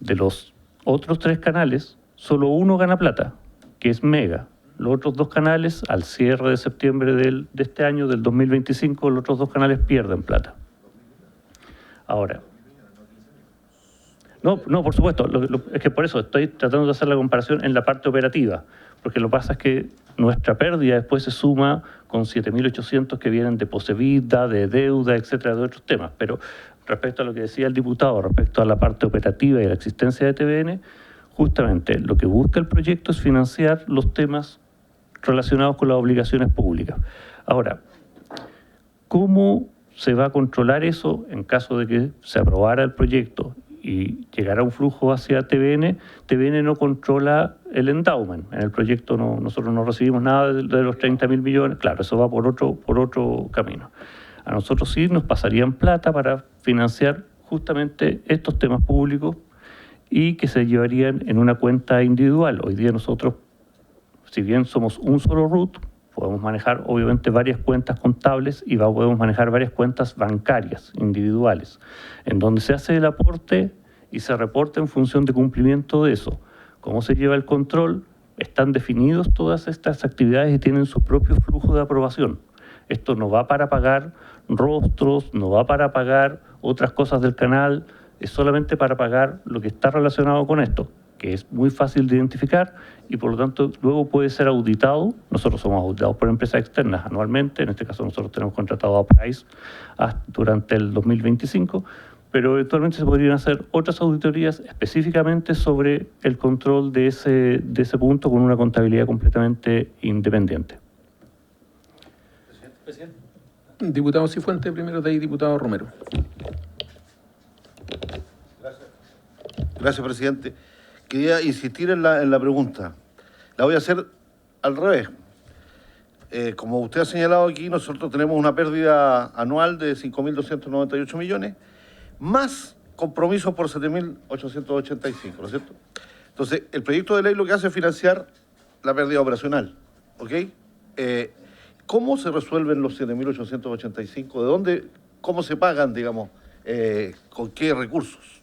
Speaker 3: De los otros 3 canales, solo uno gana plata, que es Mega. Los otros 2 canales, al cierre de septiembre de este año, del 2025, los otros 2 canales pierden plata. Ahora, no, por supuesto, es que por eso estoy tratando de hacer la comparación en la parte operativa, porque lo que pasa es que nuestra pérdida después se suma con 7.800 que vienen de posevida, de deuda, etcétera, de otros temas. Pero respecto a lo que decía el diputado, respecto a la parte operativa y la existencia de TVN, justamente lo que busca el proyecto es financiar los temas relacionados con las obligaciones públicas. Ahora, ¿cómo se va a controlar eso en caso de que se aprobara el proyecto y llegara un flujo hacia TVN? TVN no controla el endowment. En el proyecto nosotros no recibimos nada de los 30.000 millones. Claro, eso va por otro camino. A nosotros sí nos pasarían plata para financiar justamente estos temas públicos y que se llevarían en una cuenta individual. Hoy día nosotros, si bien somos un solo RUT, podemos manejar obviamente varias cuentas contables y podemos manejar varias cuentas bancarias individuales, en donde se hace el aporte y se reporta en función de cumplimiento de eso. ¿Cómo se lleva el control? Están definidos todas estas actividades y tienen su propio flujo de aprobación. Esto no va para pagar rostros, no va para pagar otras cosas del canal, es solamente para pagar lo que está relacionado con esto, que es muy fácil de identificar y por lo tanto luego puede ser auditado. Nosotros somos auditados por empresas externas anualmente, en este caso nosotros tenemos contratado a Price durante el 2025, pero eventualmente se podrían hacer otras auditorías específicamente sobre el control de ese punto con una contabilidad completamente independiente.
Speaker 1: Presidente. Diputado Cifuentes, primero de ahí diputado Romero.
Speaker 11: Gracias, presidente. Quería insistir en la pregunta. La voy a hacer al revés. Como usted ha señalado aquí, nosotros tenemos una pérdida anual de 5.298 millones, más compromisos por 7.885, ¿no es cierto? Entonces, el proyecto de ley lo que hace es financiar la pérdida operacional, ¿ok? ¿Cómo se resuelven los 7.885? ¿De dónde, cómo se pagan, digamos, con qué recursos?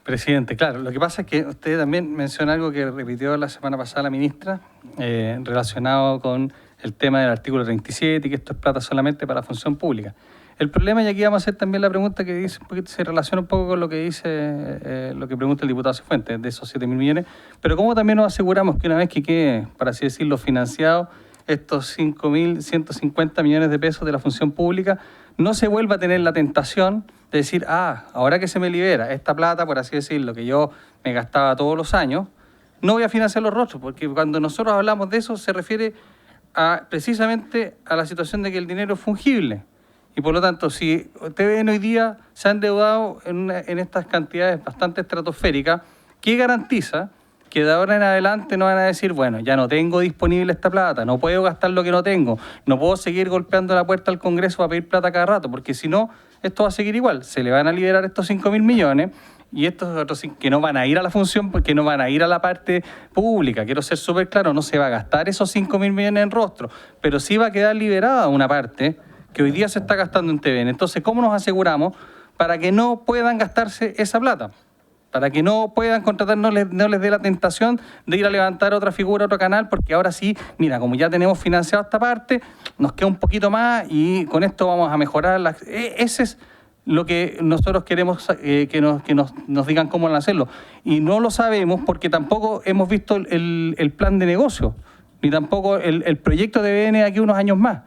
Speaker 8: Presidente, claro, lo que pasa es que usted también menciona algo que repitió la semana pasada la ministra, relacionado con el tema del artículo 37 y que esto es plata solamente para función pública. El problema, y aquí vamos a hacer también la pregunta que dice, porque se relaciona un poco con lo que dice, lo que pregunta el diputado Cifuentes, de esos 7.000 millones, pero cómo también nos aseguramos que una vez que quede, para así decirlo, financiado estos 5.150 millones de pesos de la función pública, no se vuelva a tener la tentación de decir, ahora que se me libera esta plata, por así decirlo, que yo me gastaba todos los años, no voy a financiar los rostros, porque cuando nosotros hablamos de eso se refiere precisamente a la situación de que el dinero es fungible. Y por lo tanto, si TVN hoy día se ha endeudado en estas cantidades bastante estratosféricas, ¿qué garantiza que de ahora en adelante no van a decir, bueno, ya no tengo disponible esta plata, no puedo gastar lo que no tengo, no puedo seguir golpeando la puerta al Congreso para pedir plata cada rato, porque si no, esto va a seguir igual, se le van a liberar estos 5.000 millones y estos otros que no van a ir a la función, porque no van a ir a la parte pública, quiero ser súper claro, no se va a gastar esos 5.000 millones en rostro, pero sí va a quedar liberada una parte que hoy día se está gastando en TVN. Entonces, ¿cómo nos aseguramos para que no puedan gastarse esa plata? Para que no puedan contratar, no les dé la tentación de ir a levantar otra figura, otro canal, porque ahora sí, mira, como ya tenemos financiado esta parte, nos queda un poquito más y con esto vamos a mejorar. Ese es lo que nosotros queremos que nos digan cómo van a hacerlo. Y no lo sabemos porque tampoco hemos visto el plan de negocio, ni tampoco el proyecto de TVN aquí unos años más.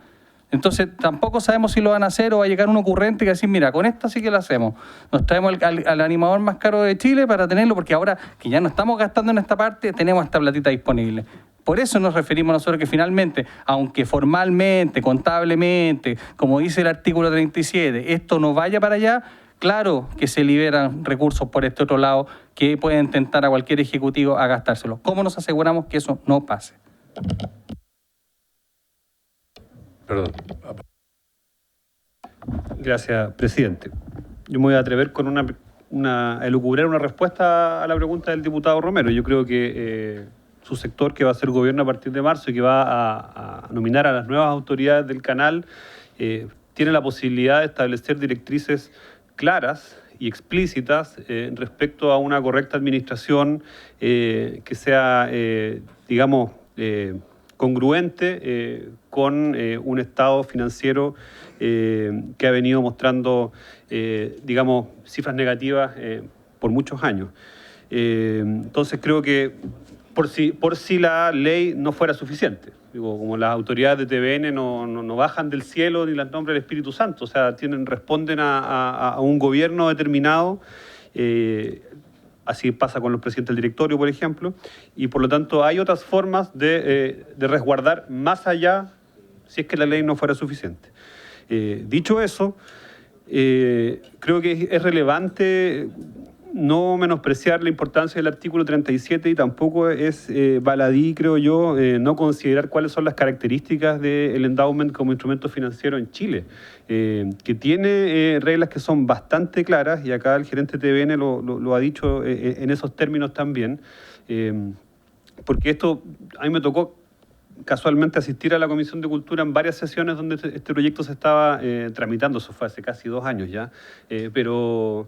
Speaker 8: Entonces, tampoco sabemos si lo van a hacer o va a llegar un ocurrente que va a decir, mira, con esta sí que lo hacemos. Nos traemos al animador más caro de Chile para tenerlo, porque ahora que ya no estamos gastando en esta parte, tenemos esta platita disponible. Por eso nos referimos nosotros que finalmente, aunque formalmente, contablemente, como dice el artículo 37, esto no vaya para allá, claro que se liberan recursos por este otro lado que pueden tentar a cualquier ejecutivo a gastárselo. ¿Cómo nos aseguramos que eso no pase?
Speaker 4: Perdón.
Speaker 12: Gracias, presidente. Yo me voy a atrever con a elucubrar una respuesta a la pregunta del diputado Romero. Yo creo que su sector, que va a ser gobierno a partir de marzo y que va a nominar a las nuevas autoridades del canal, tiene la posibilidad de establecer directrices claras y explícitas respecto a una correcta administración que sea, digamos, congruente con un estado financiero que ha venido mostrando, digamos, cifras negativas por muchos años. Entonces creo que por si la ley no fuera suficiente. Digo, como las autoridades de TVN no bajan del cielo ni las nombra el Espíritu Santo, o sea, responden a un gobierno determinado, así pasa con los presidentes del directorio, por ejemplo, y por lo tanto hay otras formas de resguardar más allá si es que la ley no fuera suficiente. Dicho eso, creo que es relevante no menospreciar la importancia del artículo 37 y tampoco es baladí, creo yo, no considerar cuáles son las características del endowment como instrumento financiero en Chile, que tiene reglas que son bastante claras, y acá el gerente de TVN lo ha dicho en esos términos también, porque esto a mí me tocó casualmente asistir a la Comisión de Cultura en varias sesiones donde este proyecto se estaba tramitando, eso fue hace casi 2 años ya, pero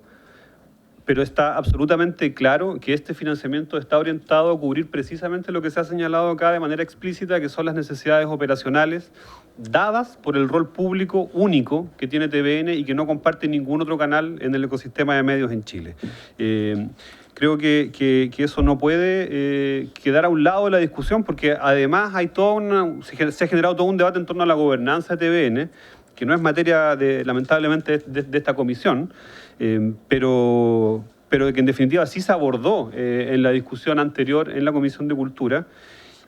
Speaker 12: está absolutamente claro que este financiamiento está orientado a cubrir precisamente lo que se ha señalado acá de manera explícita, que son las necesidades operacionales dadas por el rol público único que tiene TVN y que no comparte ningún otro canal en el ecosistema de medios en Chile. Creo que eso no puede quedar a un lado de la discusión, porque además hay se ha generado todo un debate en torno a la gobernanza de TVN, que no es materia, lamentablemente, de esta comisión, pero que en definitiva sí se abordó en la discusión anterior en la Comisión de Cultura,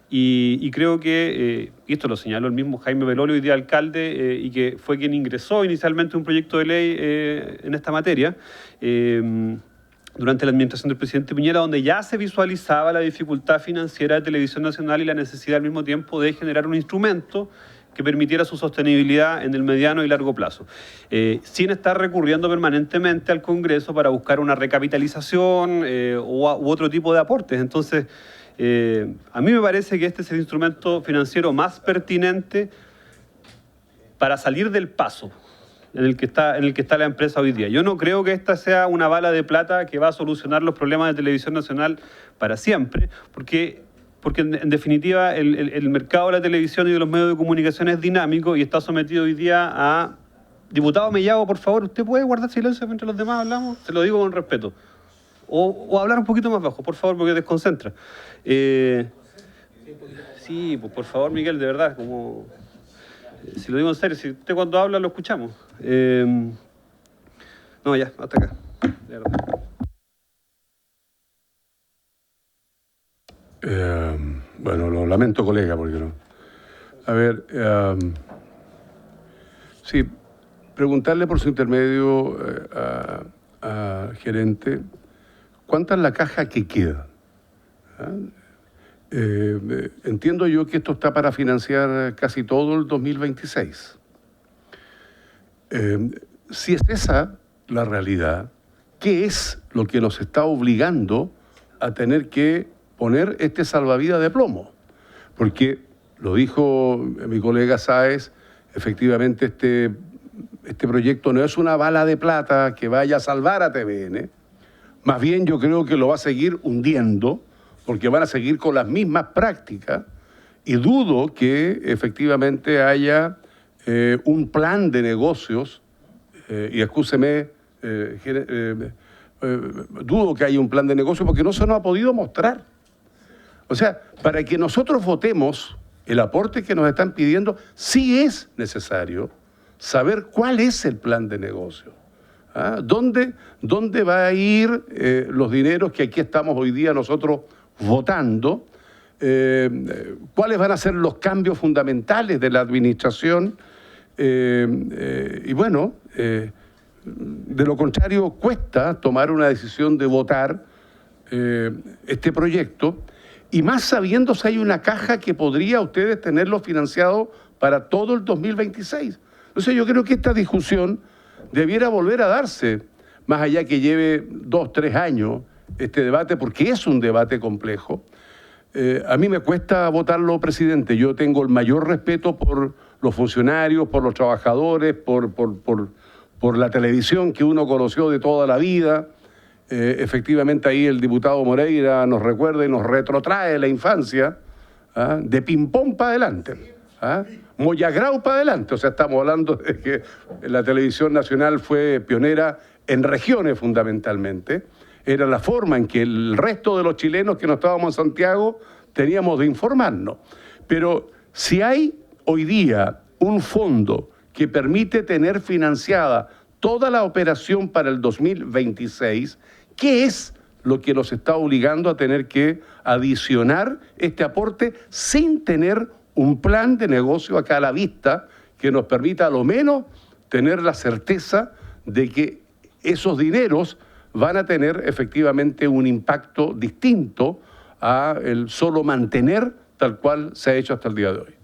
Speaker 12: y creo que, y esto lo señaló el mismo Jaime Belolio, hoy día alcalde, y que fue quien ingresó inicialmente un proyecto de ley en esta materia, durante la administración del presidente Piñera, donde ya se visualizaba la dificultad financiera de Televisión Nacional y la necesidad al mismo tiempo de generar un instrumento que permitiera su sostenibilidad en el mediano y largo plazo, sin estar recurriendo permanentemente al Congreso para buscar una recapitalización u otro tipo de aportes. Entonces, a mí me parece que este es el instrumento financiero más pertinente para salir del paso en el que está la empresa hoy día. Yo no creo que esta sea una bala de plata que va a solucionar los problemas de Televisión Nacional para siempre, porque en definitiva el mercado de la televisión y de los medios de comunicación es dinámico y está sometido hoy día a... Diputado Mellado, por favor, ¿usted puede guardar silencio mientras los demás hablamos? Se lo digo con respeto. O hablar un poquito más bajo, por favor, porque desconcentra. Sí, pues por favor, Miguel, de verdad, como... Si lo digo en serio, si usted cuando habla lo escuchamos. No, ya, hasta acá. De verdad.
Speaker 4: Bueno, lo lamento, colega, porque no. A ver, sí, preguntarle por su intermedio al gerente, ¿cuánta es la caja que queda? Entiendo yo que esto está para financiar casi todo el 2026. Si es esa la realidad, ¿qué es lo que nos está obligando a tener que poner este salvavidas de plomo? Porque, lo dijo mi colega Sáez, efectivamente este proyecto no es una bala de plata que vaya a salvar a TVN, más bien yo creo que lo va a seguir hundiendo, porque van a seguir con las mismas prácticas, y dudo que efectivamente haya un plan de negocios, y excúseme, dudo que haya un plan de negocios porque no se nos ha podido mostrar. O sea, para que nosotros votemos el aporte que nos están pidiendo, sí es necesario saber cuál es el plan de negocio. ¿Ah? ¿Dónde va a ir los dineros que aquí estamos hoy día nosotros votando? ¿Cuáles van a ser los cambios fundamentales de la administración? Y bueno, de lo contrario, cuesta tomar una decisión de votar este proyecto, y más sabiendo si hay una caja que podría ustedes tenerlo financiado para todo el 2026. Entonces yo creo que esta discusión debiera volver a darse, más allá que lleve 2, 3 años este debate, porque es un debate complejo. A mí me cuesta votarlo, presidente. Yo tengo el mayor respeto por los funcionarios, por los trabajadores, por la televisión que uno conoció de toda la vida. Efectivamente, ahí el diputado Moreira nos recuerda y nos retrotrae la infancia, de ping-pong para adelante, Moyagrau para adelante. O sea, estamos hablando de que la televisión nacional fue pionera en regiones fundamentalmente. Era la forma en que el resto de los chilenos que no estábamos en Santiago teníamos de informarnos. Pero si hay hoy día un fondo que permite tener financiada toda la operación para el 2026, ¿qué es lo que nos está obligando a tener que adicionar este aporte sin tener un plan de negocio acá a la vista que nos permita a lo menos tener la certeza de que esos dineros van a tener efectivamente un impacto distinto a el solo mantener tal cual se ha hecho hasta el día de hoy?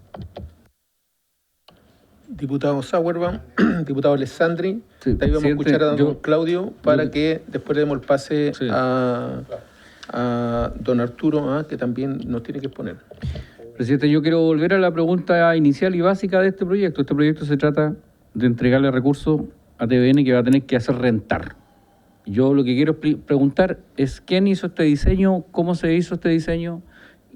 Speaker 1: Diputado Sauerbaum, diputado Alessandri,
Speaker 5: Sí,
Speaker 1: de ahí vamos a
Speaker 5: presidente,
Speaker 1: escuchar a don
Speaker 5: yo-
Speaker 1: Claudio para que después le demos el pase
Speaker 5: Sí.
Speaker 1: a don Arturo, que también nos tiene que exponer.
Speaker 5: Presidente, yo quiero volver a la pregunta inicial y básica de este proyecto. Este proyecto se trata de entregarle recursos a TVN que va a tener que hacer rentar. Yo lo que quiero preguntar es quién hizo este diseño, cómo se hizo este diseño,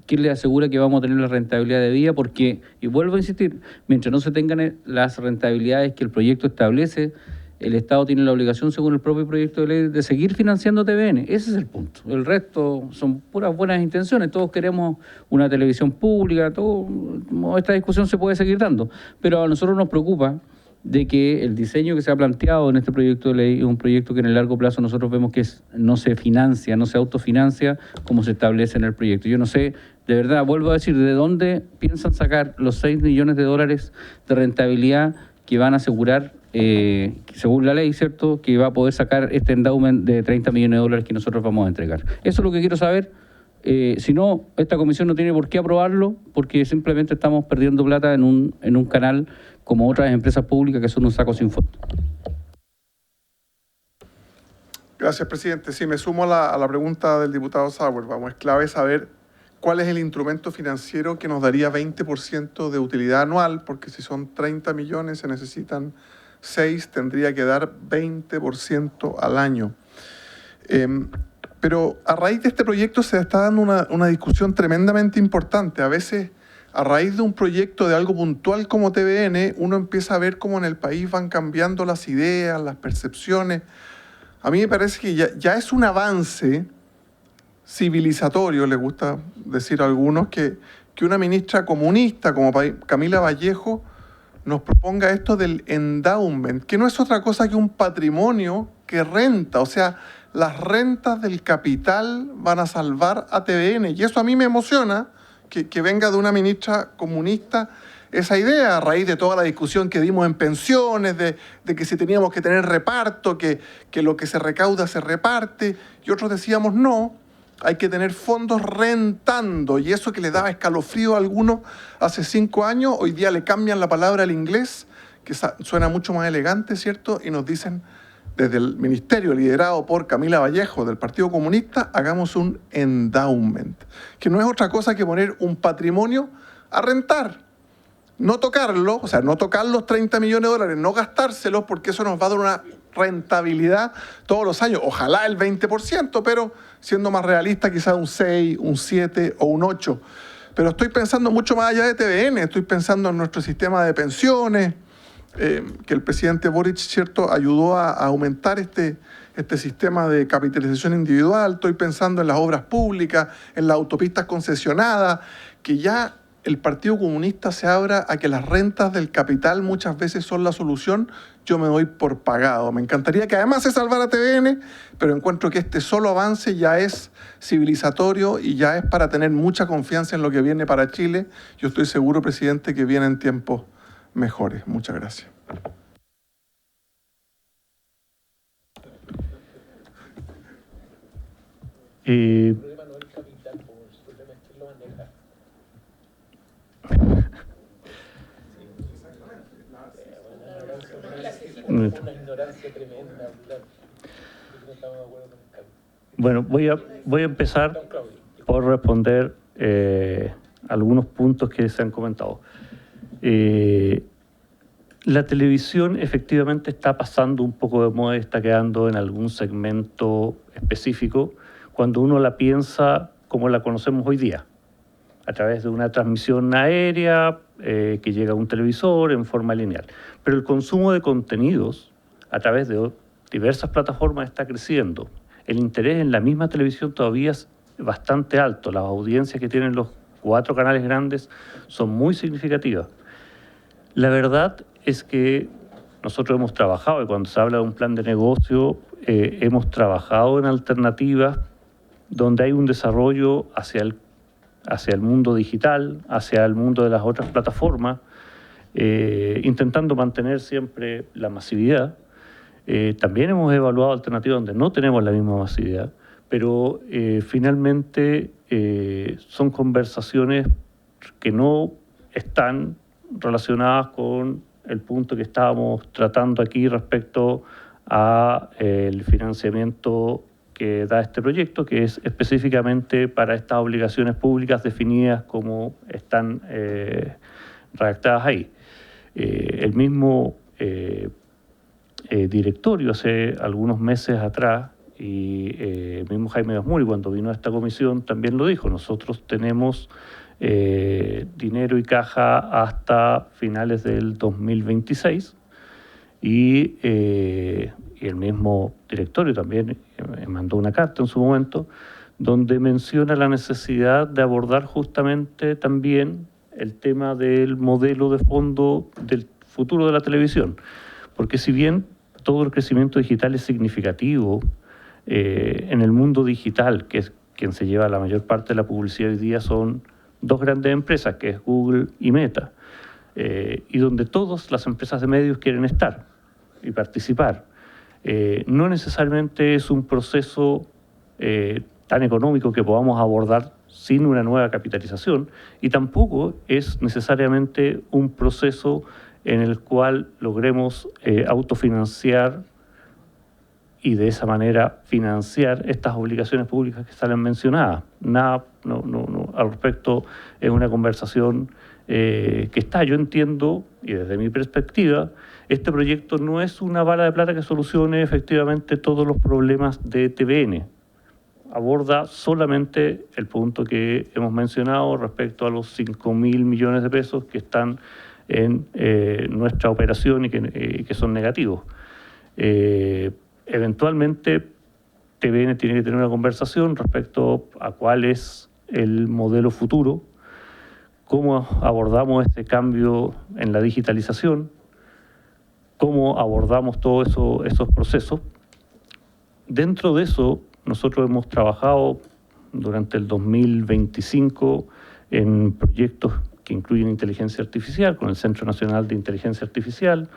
Speaker 5: quién le asegura que vamos a tener la rentabilidad debida, porque, y vuelvo a insistir, mientras no se tengan las rentabilidades que el proyecto establece, el Estado tiene la obligación, según el propio proyecto de ley, de seguir financiando TVN. Ese es el punto. El resto son puras buenas intenciones. Todos queremos una televisión pública, esta discusión se puede seguir dando. Pero a nosotros nos preocupa de que el diseño que se ha planteado en este proyecto de ley es un proyecto que en el largo plazo nosotros vemos que no se financia, no se autofinancia como se establece en el proyecto. Yo no sé, de verdad, vuelvo a decir, ¿de dónde piensan sacar los 6 millones de dólares de rentabilidad que van a asegurar, según la ley, ¿cierto?, que va a poder sacar este endowment de 30 millones de dólares que nosotros vamos a entregar? Eso es lo que quiero saber. Si no, esta comisión no tiene por qué aprobarlo, porque simplemente estamos perdiendo plata en un canal como otras empresas públicas que son un saco sin fondo.
Speaker 7: Gracias, presidente. Sí, me sumo a la pregunta del diputado Sauerbaum. Es clave saber cuál es el instrumento financiero que nos daría 20% de utilidad anual, porque si son 30 millones, se necesitan 6, tendría que dar 20% al año. Pero a raíz de este proyecto se está dando una discusión tremendamente importante. A veces, a raíz de un proyecto de algo puntual como TVN, uno empieza a ver cómo en el país van cambiando las ideas, las percepciones. A mí me parece que ya es un avance civilizatorio, le gusta decir a algunos, que una ministra comunista como Camila Vallejo nos proponga esto del endowment, que no es otra cosa que un patrimonio que renta. O sea, las rentas del capital van a salvar a TVN. Y eso a mí me emociona, que venga de una ministra comunista esa idea, a raíz de toda la discusión que dimos en pensiones, de que si teníamos que tener reparto, que lo que se recauda se reparte. Y otros decíamos, no, hay que tener fondos rentando. Y eso que le daba escalofrío a algunos hace 5 años, hoy día le cambian la palabra al inglés, que suena mucho más elegante, ¿cierto? Y nos dicen, desde el ministerio liderado por Camila Vallejo del Partido Comunista, hagamos un endowment, que no es otra cosa que poner un patrimonio a rentar. No tocarlo, o sea, no tocar los 30 millones de dólares, no gastárselos, porque eso nos va a dar una rentabilidad todos los años. Ojalá el 20%, pero siendo más realista, quizás un 6, un 7 o un 8. Pero estoy pensando mucho más allá de TVN, estoy pensando en nuestro sistema de pensiones, que el presidente Boric, ¿cierto?, ayudó a aumentar este sistema de capitalización individual. Estoy pensando en las obras públicas, en las autopistas concesionadas, que ya el Partido Comunista se abra a que las rentas del capital muchas veces son la solución. Yo me doy por pagado. Me encantaría que además se salvara TVN, pero encuentro que este solo avance ya es civilizatorio y ya es para tener mucha confianza en lo que viene para Chile. Yo estoy seguro, presidente, que vienen tiempos mejores. Muchas gracias.
Speaker 3: Bueno, voy a empezar por responder algunos puntos que se han comentado. La televisión efectivamente está pasando un poco de moda y está quedando en algún segmento específico cuando uno la piensa como la conocemos hoy día, a través de una transmisión aérea que llega a un televisor en forma lineal. Pero el consumo de contenidos a través de diversas plataformas está creciendo. El interés en la misma televisión todavía es bastante alto. Las audiencias que tienen los 4 canales grandes son muy significativas. La verdad es que nosotros hemos trabajado, y cuando se habla de un plan de negocio, hemos trabajado en alternativas donde hay un desarrollo hacia el mundo digital, hacia el mundo de las otras plataformas, intentando mantener siempre la masividad. También hemos evaluado alternativas donde no tenemos la misma masividad, pero finalmente son conversaciones que no están relacionadas con el punto que estábamos tratando aquí respecto a el financiamiento que da este proyecto, que es específicamente para estas obligaciones públicas definidas como están redactadas ahí. El mismo directorio hace algunos meses atrás, y el mismo Jaime Gasmuri cuando vino a esta comisión también lo dijo, nosotros tenemos dinero y caja hasta finales del 2026 y el mismo directorio también mandó una carta en su momento donde menciona la necesidad de abordar justamente también el tema del modelo de fondo del futuro de la televisión, porque si bien todo el crecimiento digital es significativo, en el mundo digital, que es quien se lleva la mayor parte de la publicidad hoy día, son 2 grandes empresas, que es Google y Meta, y donde todas las empresas de medios quieren estar y participar. No necesariamente es un proceso tan económico que podamos abordar sin una nueva capitalización, y tampoco es necesariamente un proceso en el cual logremos autofinanciar y de esa manera financiar estas obligaciones públicas que salen mencionadas. Nada, al respecto es una conversación que está. Yo entiendo, y desde mi perspectiva, este proyecto no es una bala de plata que solucione efectivamente todos los problemas de TVN. Aborda solamente el punto que hemos mencionado respecto a los 5.000 millones de pesos que están en nuestra operación y que son negativos. Eventualmente, TVN tiene que tener una conversación respecto a cuál es el modelo futuro, cómo abordamos este cambio en la digitalización, cómo abordamos todos esos procesos. Dentro de eso, nosotros hemos trabajado durante el 2025 en proyectos que incluyen inteligencia artificial, con el Centro Nacional de Inteligencia Artificial.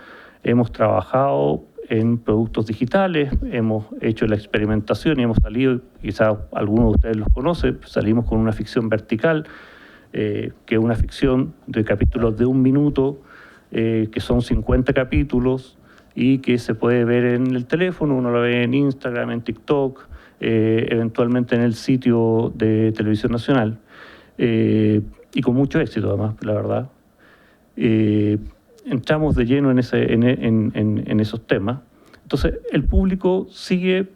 Speaker 3: Hemos trabajado en productos digitales, hemos hecho la experimentación y hemos salido, quizás algunos de ustedes los conocen, salimos con una ficción vertical, que es una ficción de capítulos de 1 minuto, que son 50 capítulos y que se puede ver en el teléfono, uno lo ve en Instagram, en TikTok, eventualmente en el sitio de Televisión Nacional, y con mucho éxito además, la verdad. Entramos de lleno en esos temas. Entonces, el público sigue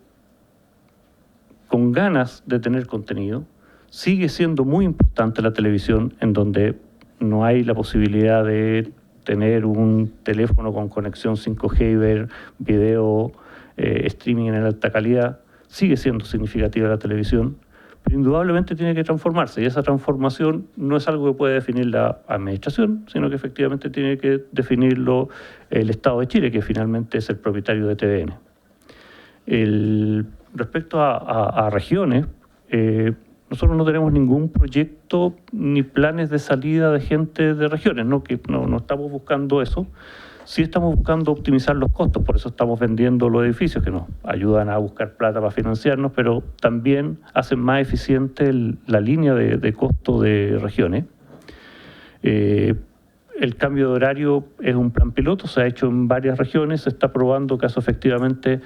Speaker 3: con ganas de tener contenido, sigue siendo muy importante la televisión, en donde no hay la posibilidad de tener un teléfono con conexión 5G y ver video streaming en alta calidad. Sigue siendo significativa la televisión, pero indudablemente tiene que transformarse, y esa transformación no es algo que puede definir la administración, sino que efectivamente tiene que definirlo el Estado de Chile, que finalmente es el propietario de TVN. Respecto a regiones, nosotros no tenemos ningún proyecto ni planes de salida de gente de regiones, no estamos buscando eso. Sí estamos buscando optimizar los costos, por eso estamos vendiendo los edificios que nos ayudan a buscar plata para financiarnos, pero también hacen más eficiente la línea de costo de regiones. El cambio de horario es un plan piloto, se ha hecho en varias regiones, se está probando que efectivamente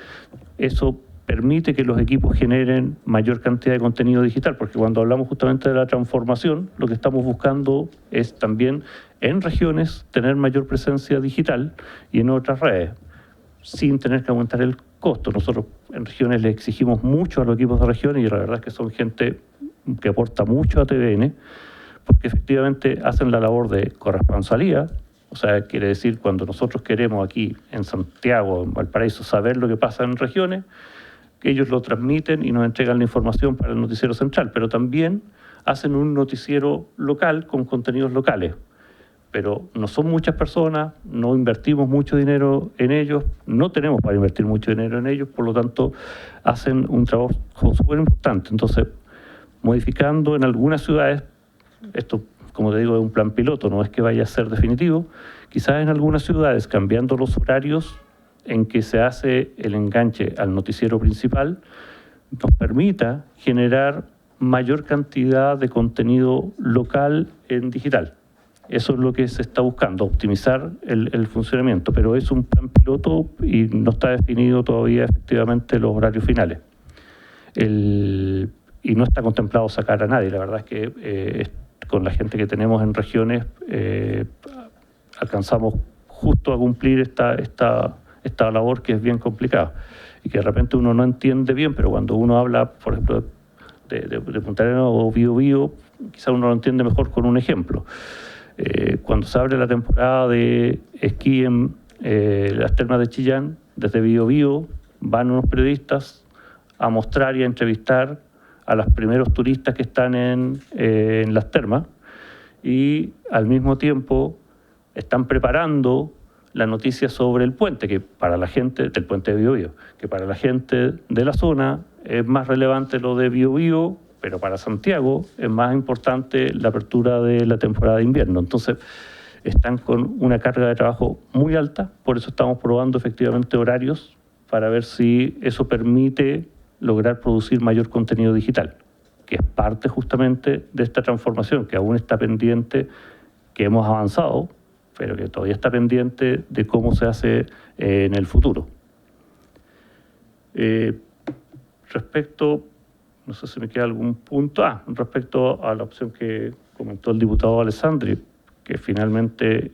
Speaker 3: eso permite que los equipos generen mayor cantidad de contenido digital, porque cuando hablamos justamente de la transformación, lo que estamos buscando es también en regiones tener mayor presencia digital y en otras redes, sin tener que aumentar el costo. Nosotros en regiones le exigimos mucho a los equipos de regiones y la verdad es que son gente que aporta mucho a TVN, porque efectivamente hacen la labor de corresponsalía. O sea, quiere decir, cuando nosotros queremos aquí en Santiago, en Valparaíso, saber lo que pasa en regiones, que ellos lo transmiten y nos entregan la información para el noticiero central, pero también hacen un noticiero local con contenidos locales. Pero no son muchas personas, no invertimos mucho dinero en ellos, no tenemos para invertir mucho dinero en ellos, por lo tanto hacen un trabajo súper importante. Entonces, modificando en algunas ciudades, esto, como te digo, es un plan piloto, no es que vaya a ser definitivo, quizás en algunas ciudades, cambiando los horarios en que se hace el enganche al noticiero principal, nos permita generar mayor cantidad de contenido local en digital. Eso es lo que se está buscando, optimizar el funcionamiento, pero es un plan piloto y no está definido todavía efectivamente los horarios finales. Y no está contemplado sacar a nadie. La verdad es que con la gente que tenemos en regiones alcanzamos justo a cumplir esta labor que es bien complicada y que de repente uno no entiende bien, pero cuando uno habla, por ejemplo, de Punta Arenas o Biobío, quizá uno lo entiende mejor con un ejemplo. Cuando se abre la temporada de esquí en las termas de Chillán, desde Biobío van unos periodistas a mostrar y a entrevistar a los primeros turistas que están en las termas y al mismo tiempo están preparando la noticia sobre el puente, que para la gente del puente de Biobío, que para la gente de la zona es más relevante lo de Biobío, pero para Santiago es más importante la apertura de la temporada de invierno. Entonces, están con una carga de trabajo muy alta, por eso estamos probando efectivamente horarios para ver si eso permite lograr producir mayor contenido digital, que es parte justamente de esta transformación que aún está pendiente, que hemos avanzado, pero que todavía está pendiente de cómo se hace en el futuro. Respecto, no sé si me queda algún punto, respecto a la opción que comentó el diputado Alessandri, que finalmente,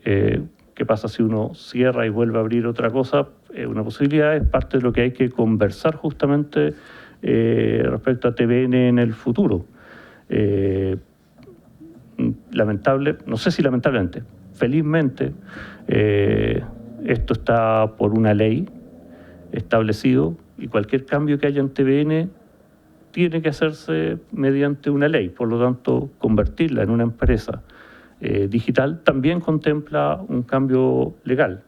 Speaker 3: ¿qué pasa si uno cierra y vuelve a abrir otra cosa? Una posibilidad, es parte de lo que hay que conversar justamente respecto a TVN en el futuro. Lamentable, no sé si lamentablemente, felizmente, esto está por una ley establecido y cualquier cambio que haya en TVN tiene que hacerse mediante una ley. Por lo tanto, convertirla en una empresa digital también contempla un cambio legal.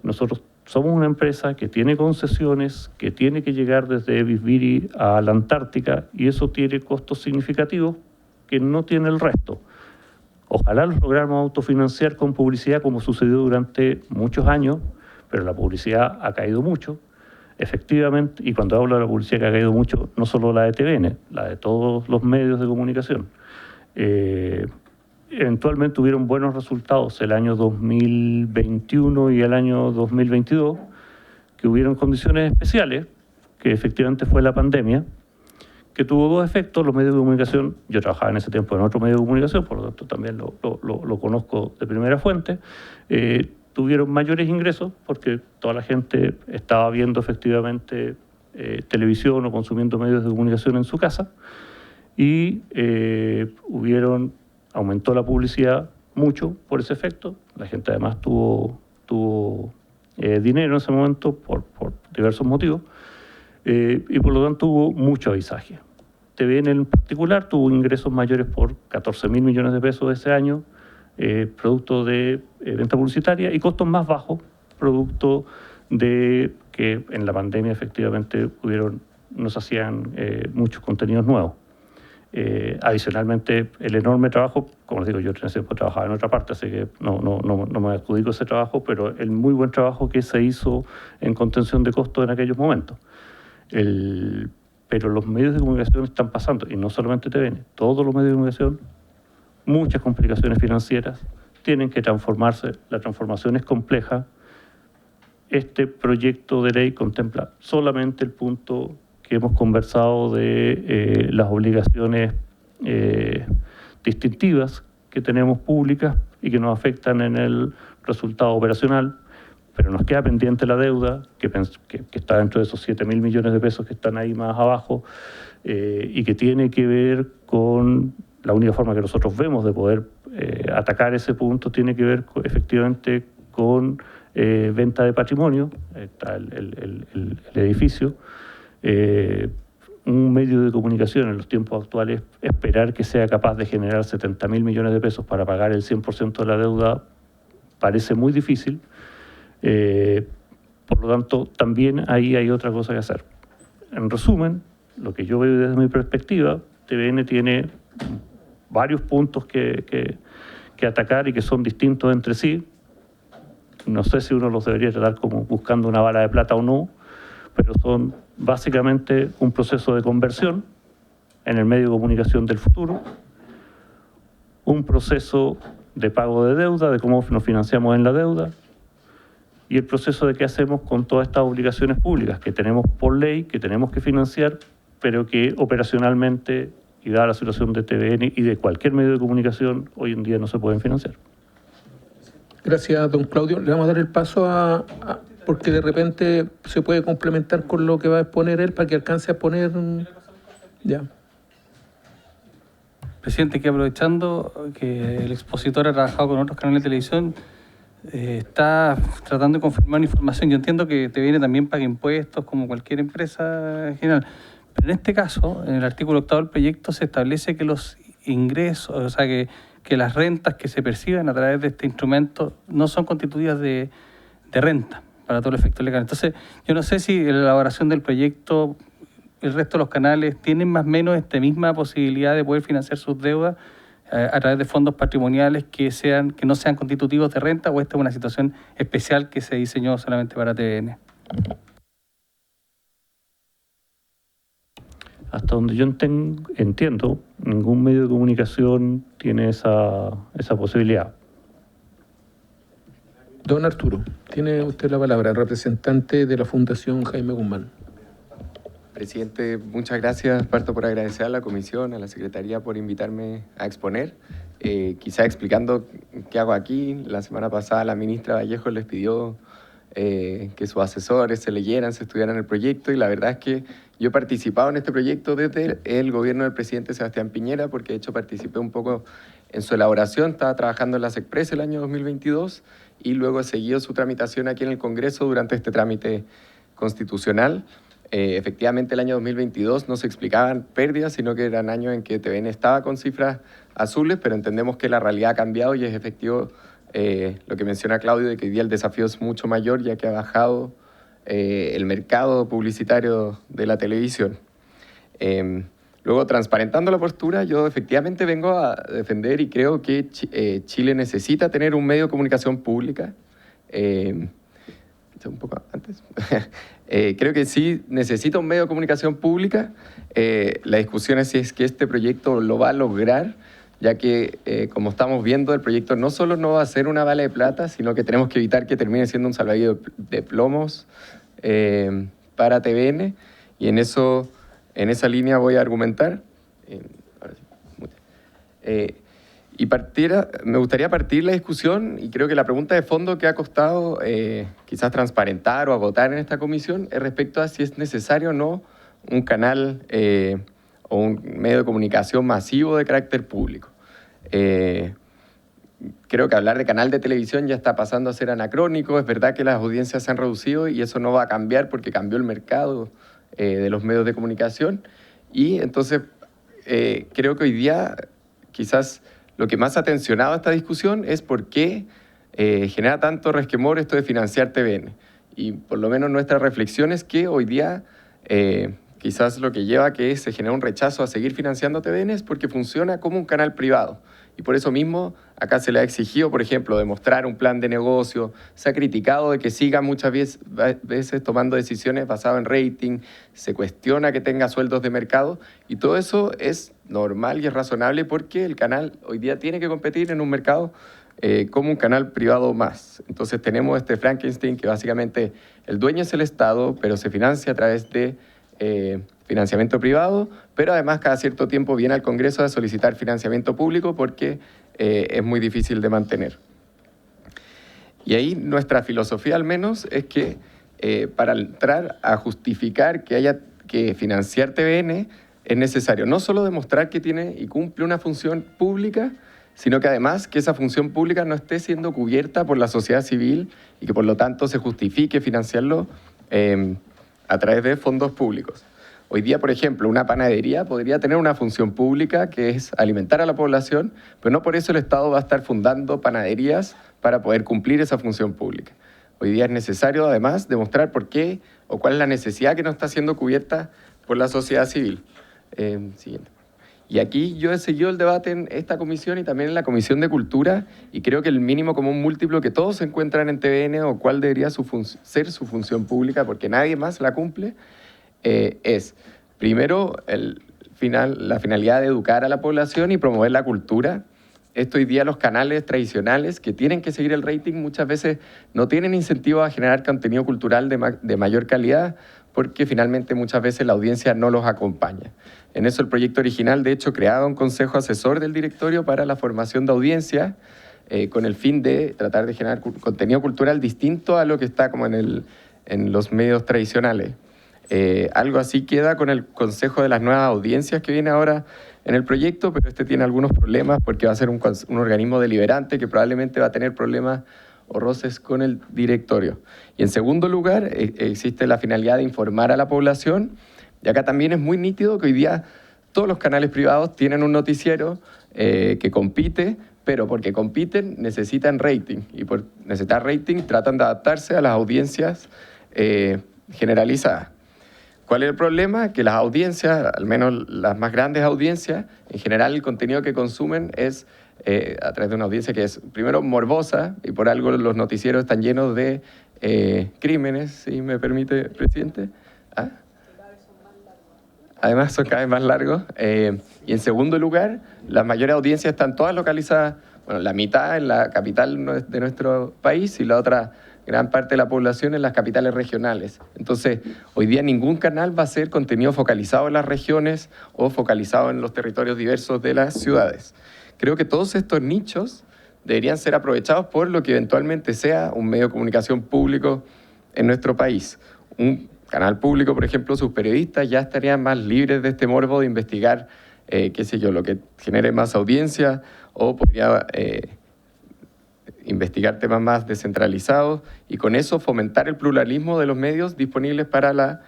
Speaker 3: Nosotros somos una empresa que tiene concesiones, que tiene que llegar desde Bisbiri a la Antártica y eso tiene costos significativos que no tiene el resto. Ojalá los lográramos autofinanciar con publicidad como sucedió durante muchos años, pero la publicidad ha caído mucho. Efectivamente, y cuando hablo de la publicidad que ha caído mucho, no solo la de TVN, la de todos los medios de comunicación. Eventualmente tuvieron buenos resultados el año 2021 y el año 2022, que hubieron condiciones especiales, que efectivamente fue la pandemia, que tuvo dos efectos. Los medios de comunicación, yo trabajaba en ese tiempo en otro medio de comunicación, por lo tanto también lo conozco de primera fuente, tuvieron mayores ingresos porque toda la gente estaba viendo efectivamente televisión o consumiendo medios de comunicación en su casa y aumentó la publicidad mucho por ese efecto. La gente además tuvo dinero en ese momento por diversos motivos y por lo tanto hubo mucho avisaje. TVN en particular tuvo ingresos mayores por 14.000 millones de pesos ese año, producto de venta publicitaria, y costos más bajos, producto de que en la pandemia efectivamente no se hacían muchos contenidos nuevos. Adicionalmente, el enorme trabajo, como les digo, yo en ese tiempo trabajaba en otra parte, así que no me adjudico ese trabajo, pero el muy buen trabajo que se hizo en contención de costos en aquellos momentos. Pero los medios de comunicación están pasando, y no solamente TVN, todos los medios de comunicación, muchas complicaciones financieras, tienen que transformarse, la transformación es compleja. Este proyecto de ley contempla solamente el punto que hemos conversado de las obligaciones distintivas que tenemos públicas y que nos afectan en el resultado operacional, pero nos queda pendiente la deuda, que está dentro de esos 7.000 millones de pesos que están ahí más abajo, y que tiene que ver con la única forma que nosotros vemos de poder atacar ese punto, tiene que ver efectivamente con venta de patrimonio, está el edificio, un medio de comunicación en los tiempos actuales, esperar que sea capaz de generar 70.000 millones de pesos para pagar el 100% de la deuda parece muy difícil. Por lo tanto, también ahí hay otra cosa que hacer. En resumen, lo que yo veo desde mi perspectiva, TVN tiene varios puntos que atacar y que son distintos entre sí. No sé si uno los debería tratar como buscando una bala de plata o no, pero son básicamente un proceso de conversión en el medio de comunicación del futuro, un proceso de pago de deuda, de cómo nos financiamos en la deuda, y el proceso de qué hacemos con todas estas obligaciones públicas que tenemos por ley, que tenemos que financiar, pero que operacionalmente, y dada la situación de TVN y de cualquier medio de comunicación, hoy en día no se pueden financiar.
Speaker 1: Gracias, don Claudio. Le vamos a dar el paso porque de repente se puede complementar con lo que va a exponer él para que alcance a exponer. Ya.
Speaker 8: Presidente, que aprovechando que el expositor ha trabajado con otros canales de televisión, está tratando de confirmar información. Yo entiendo que TVN también paga impuestos como cualquier empresa en general, pero en este caso, en el artículo 8 del proyecto se establece que los ingresos, o sea, que las rentas que se perciben a través de este instrumento no son constituidas de renta para todo el efecto legal. Entonces, yo no sé si en la elaboración del proyecto el resto de los canales tienen más o menos esta misma posibilidad de poder financiar sus deudas a través de fondos patrimoniales que no sean constitutivos de renta, o esta es una situación especial que se diseñó solamente para TVN.
Speaker 3: Hasta donde yo entiendo, ningún medio de comunicación tiene esa posibilidad.
Speaker 1: Don Arturo, tiene usted la palabra, representante de la Fundación Jaime Guzmán.
Speaker 13: Presidente, muchas gracias. Parto por agradecer a la Comisión, a la Secretaría por invitarme a exponer. Quizá explicando qué hago aquí. La semana pasada la ministra Vallejo les pidió que sus asesores se leyeran, se estudiaran el proyecto, y la verdad es que yo he participado en este proyecto desde el gobierno del presidente Sebastián Piñera, porque de hecho participé un poco en su elaboración. Estaba trabajando en la SECPRES el año 2022 y luego he seguido su tramitación aquí en el Congreso durante este trámite constitucional. Efectivamente, el año 2022 no se explicaban pérdidas, sino que eran años en que TVN estaba con cifras azules, pero entendemos que la realidad ha cambiado y es efectivo lo que menciona Claudio, de que hoy día el desafío es mucho mayor, ya que ha bajado el mercado publicitario de la televisión. Luego, transparentando la postura, yo efectivamente vengo a defender y creo que Chile necesita tener un medio de comunicación pública. Un poco antes. Creo que sí necesita un medio de comunicación pública. La discusión es si es que este proyecto lo va a lograr, ya que, como estamos viendo, el proyecto no solo no va a ser una bala de plata, sino que tenemos que evitar que termine siendo un salvavidas de plomos para TVN, y en esa línea voy a argumentar. Me gustaría partir la discusión, y creo que la pregunta de fondo que ha costado quizás transparentar o agotar en esta comisión es respecto a si es necesario o no un canal o un medio de comunicación masivo de carácter público. Creo que hablar de canal de televisión ya está pasando a ser anacrónico. Es verdad que las audiencias se han reducido y eso no va a cambiar porque cambió el mercado de los medios de comunicación. Y entonces creo que hoy día quizás lo que más ha tensionado esta discusión es por qué genera tanto resquemor esto de financiar TVN. Y por lo menos nuestra reflexión es que hoy día quizás lo que lleva a que se genere un rechazo a seguir financiando TVN es porque funciona como un canal privado. Y por eso mismo acá se le ha exigido, por ejemplo, demostrar un plan de negocio. Se ha criticado de que siga muchas veces tomando decisiones basadas en rating. Se cuestiona que tenga sueldos de mercado. Y todo eso es normal y es razonable porque el canal hoy día tiene que competir en un mercado como un canal privado más. Entonces tenemos este Frankenstein que básicamente el dueño es el Estado, pero se financia a través de financiamiento privado, pero además cada cierto tiempo viene al Congreso a solicitar financiamiento público porque es muy difícil de mantener. Y ahí nuestra filosofía al menos es que para entrar a justificar que haya que financiar TVN es necesario no solo demostrar que tiene y cumple una función pública, sino que además que esa función pública no esté siendo cubierta por la sociedad civil y que por lo tanto se justifique financiarlo a través de fondos públicos. Hoy día, por ejemplo, una panadería podría tener una función pública que es alimentar a la población, pero no por eso el Estado va a estar fundando panaderías para poder cumplir esa función pública. Hoy día es necesario, además, demostrar por qué o cuál es la necesidad que no está siendo cubierta por la sociedad civil. Siguiente. Y aquí yo he seguido el debate en esta comisión y también en la Comisión de Cultura y creo que el mínimo común múltiplo que todos encuentran en TVN o cuál debería ser su función pública, porque nadie más la cumple, es, primero, la finalidad de educar a la población y promover la cultura. Hoy día los canales tradicionales que tienen que seguir el rating muchas veces no tienen incentivo a generar contenido cultural de mayor calidad porque finalmente muchas veces la audiencia no los acompaña. En eso el proyecto original, de hecho, creaba un consejo asesor del directorio para la formación de audiencia con el fin de tratar de generar contenido cultural distinto a lo que está como en los medios tradicionales. Algo así queda con el Consejo de las Nuevas Audiencias que viene ahora en el proyecto, pero este tiene algunos problemas porque va a ser un organismo deliberante que probablemente va a tener problemas o roces con el directorio. Y en segundo lugar, existe la finalidad de informar a la población, y acá también es muy nítido que hoy día todos los canales privados tienen un noticiero que compite, pero porque compiten necesitan rating, y por necesitar rating tratan de adaptarse a las audiencias generalizadas. ¿Cuál es el problema? Que las audiencias, al menos las más grandes audiencias, en general el contenido que consumen es a través de una audiencia que es, primero, morbosa, y por algo los noticieros están llenos de crímenes, si me permite, presidente. ¿Ah? Además son cada vez más largos. Y en segundo lugar, las mayores audiencias están todas localizadas, bueno, la mitad en la capital de nuestro país y la otra gran parte de la población en las capitales regionales. Entonces, hoy día ningún canal va a hacer contenido focalizado en las regiones o focalizado en los territorios diversos de las ciudades. Creo que todos estos nichos deberían ser aprovechados por lo que eventualmente sea un medio de comunicación público en nuestro país. Un canal público, por ejemplo, sus periodistas ya estarían más libres de este morbo de investigar, qué sé yo, lo que genere más audiencia, o podría investigar temas más descentralizados y con eso fomentar el pluralismo de los medios disponibles para la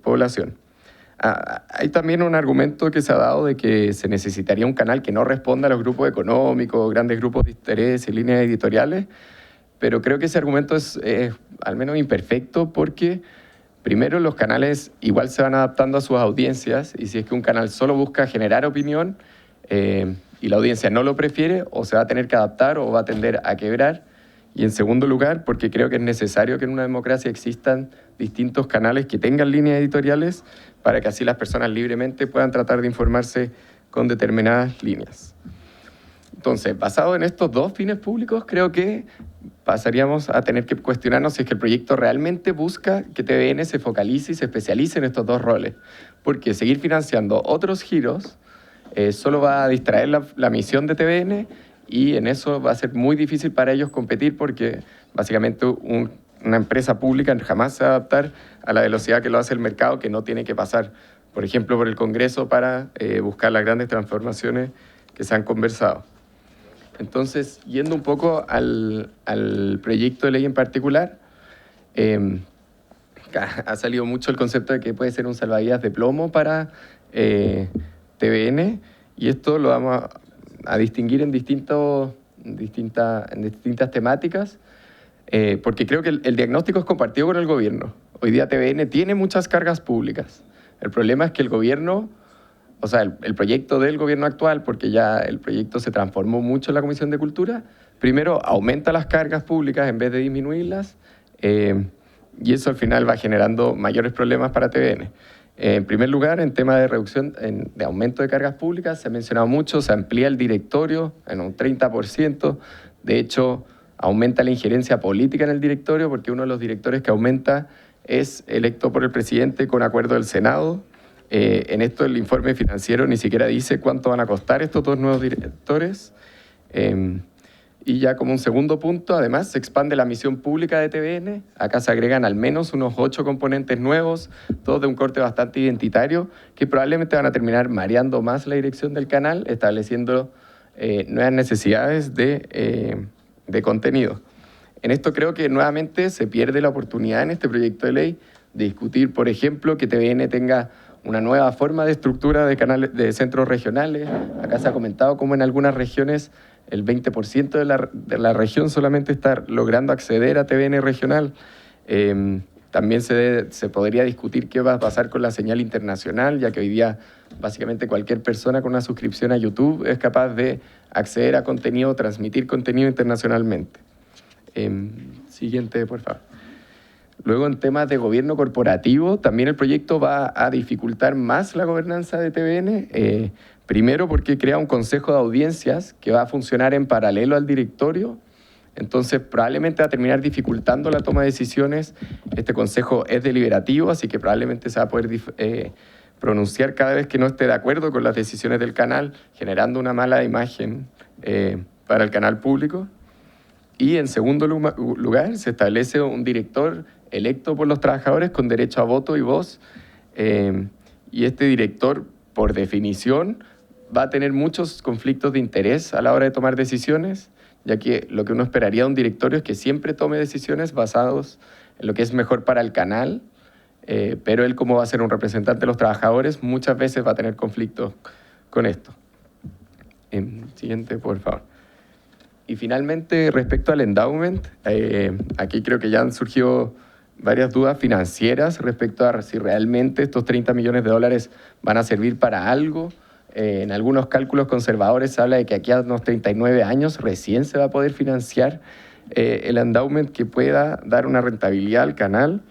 Speaker 13: población. Hay también un argumento que se ha dado de que se necesitaría un canal que no responda a los grupos económicos, grandes grupos de interés y líneas editoriales, pero creo que ese argumento es al menos imperfecto porque primero los canales igual se van adaptando a sus audiencias y si es que un canal solo busca generar opinión y la audiencia no lo prefiere, o se va a tener que adaptar o va a tender a quebrar. Y en segundo lugar, porque creo que es necesario que en una democracia existan distintos canales que tengan líneas editoriales para que así las personas libremente puedan tratar de informarse con determinadas líneas. Entonces, basado en estos dos fines públicos, creo que pasaríamos a tener que cuestionarnos si es que el proyecto realmente busca que TVN se focalice y se especialice en estos dos roles. Porque seguir financiando otros giros solo va a distraer la misión de TVN y en eso va a ser muy difícil para ellos competir porque básicamente una empresa pública jamás se va a adaptar a la velocidad que lo hace el mercado, que no tiene que pasar, por ejemplo, por el Congreso para buscar las grandes transformaciones que se han conversado. Entonces, yendo un poco al proyecto de ley en particular, ha salido mucho el concepto de que puede ser un salvavidas de plomo para TVN y esto lo vamos a distinguir en distintas temáticas, porque creo que el diagnóstico es compartido con el gobierno. Hoy día TVN tiene muchas cargas públicas. El problema es que el gobierno, o sea, el proyecto del gobierno actual, porque ya el proyecto se transformó mucho en la Comisión de Cultura, primero aumenta las cargas públicas en vez de disminuirlas, y eso al final va generando mayores problemas para TVN. En primer lugar, en tema de reducción, de aumento de cargas públicas, se ha mencionado mucho, se amplía el directorio en un 30%, de hecho, aumenta la injerencia política en el directorio porque uno de los directores que aumenta es electo por el presidente con acuerdo del Senado. En esto el informe financiero ni siquiera dice cuánto van a costar estos dos nuevos directores. Y ya como un segundo punto, además, se expande la misión pública de TVN. Acá se agregan al menos unos 8 componentes nuevos, todos de un corte bastante identitario, que probablemente van a terminar mareando más la dirección del canal, estableciendo nuevas necesidades de contenido. En esto creo que nuevamente se pierde la oportunidad en este proyecto de ley de discutir, por ejemplo, que TVN tenga una nueva forma de estructura de canales de centros regionales. Acá se ha comentado cómo en algunas regiones el 20% de la región solamente está logrando acceder a TVN regional. También se podría discutir qué va a pasar con la señal internacional, ya que hoy día básicamente cualquier persona con una suscripción a YouTube es capaz de acceder a contenido, transmitir contenido internacionalmente. Siguiente, por favor. Luego, en temas de gobierno corporativo, también el proyecto va a dificultar más la gobernanza de TVN. Primero, porque crea un consejo de audiencias que va a funcionar en paralelo al directorio. Entonces, probablemente va a terminar dificultando la toma de decisiones. Este consejo es deliberativo, así que probablemente se va a poder pronunciar cada vez que no esté de acuerdo con las decisiones del canal, generando una mala imagen para el canal público. Y en segundo lugar, se establece un director electo por los trabajadores con derecho a voto y voz. Y este director, por definición, va a tener muchos conflictos de interés a la hora de tomar decisiones, ya que lo que uno esperaría de un directorio es que siempre tome decisiones basadas en lo que es mejor para el canal, pero él, como va a ser un representante de los trabajadores, muchas veces va a tener conflictos con esto. Siguiente, por favor. Y finalmente, respecto al endowment, aquí creo que ya han surgido varias dudas financieras respecto a si realmente estos 30 millones de dólares van a servir para algo. En algunos cálculos conservadores se habla de que aquí a unos 39 años recién se va a poder financiar el endowment que pueda dar una rentabilidad al canal.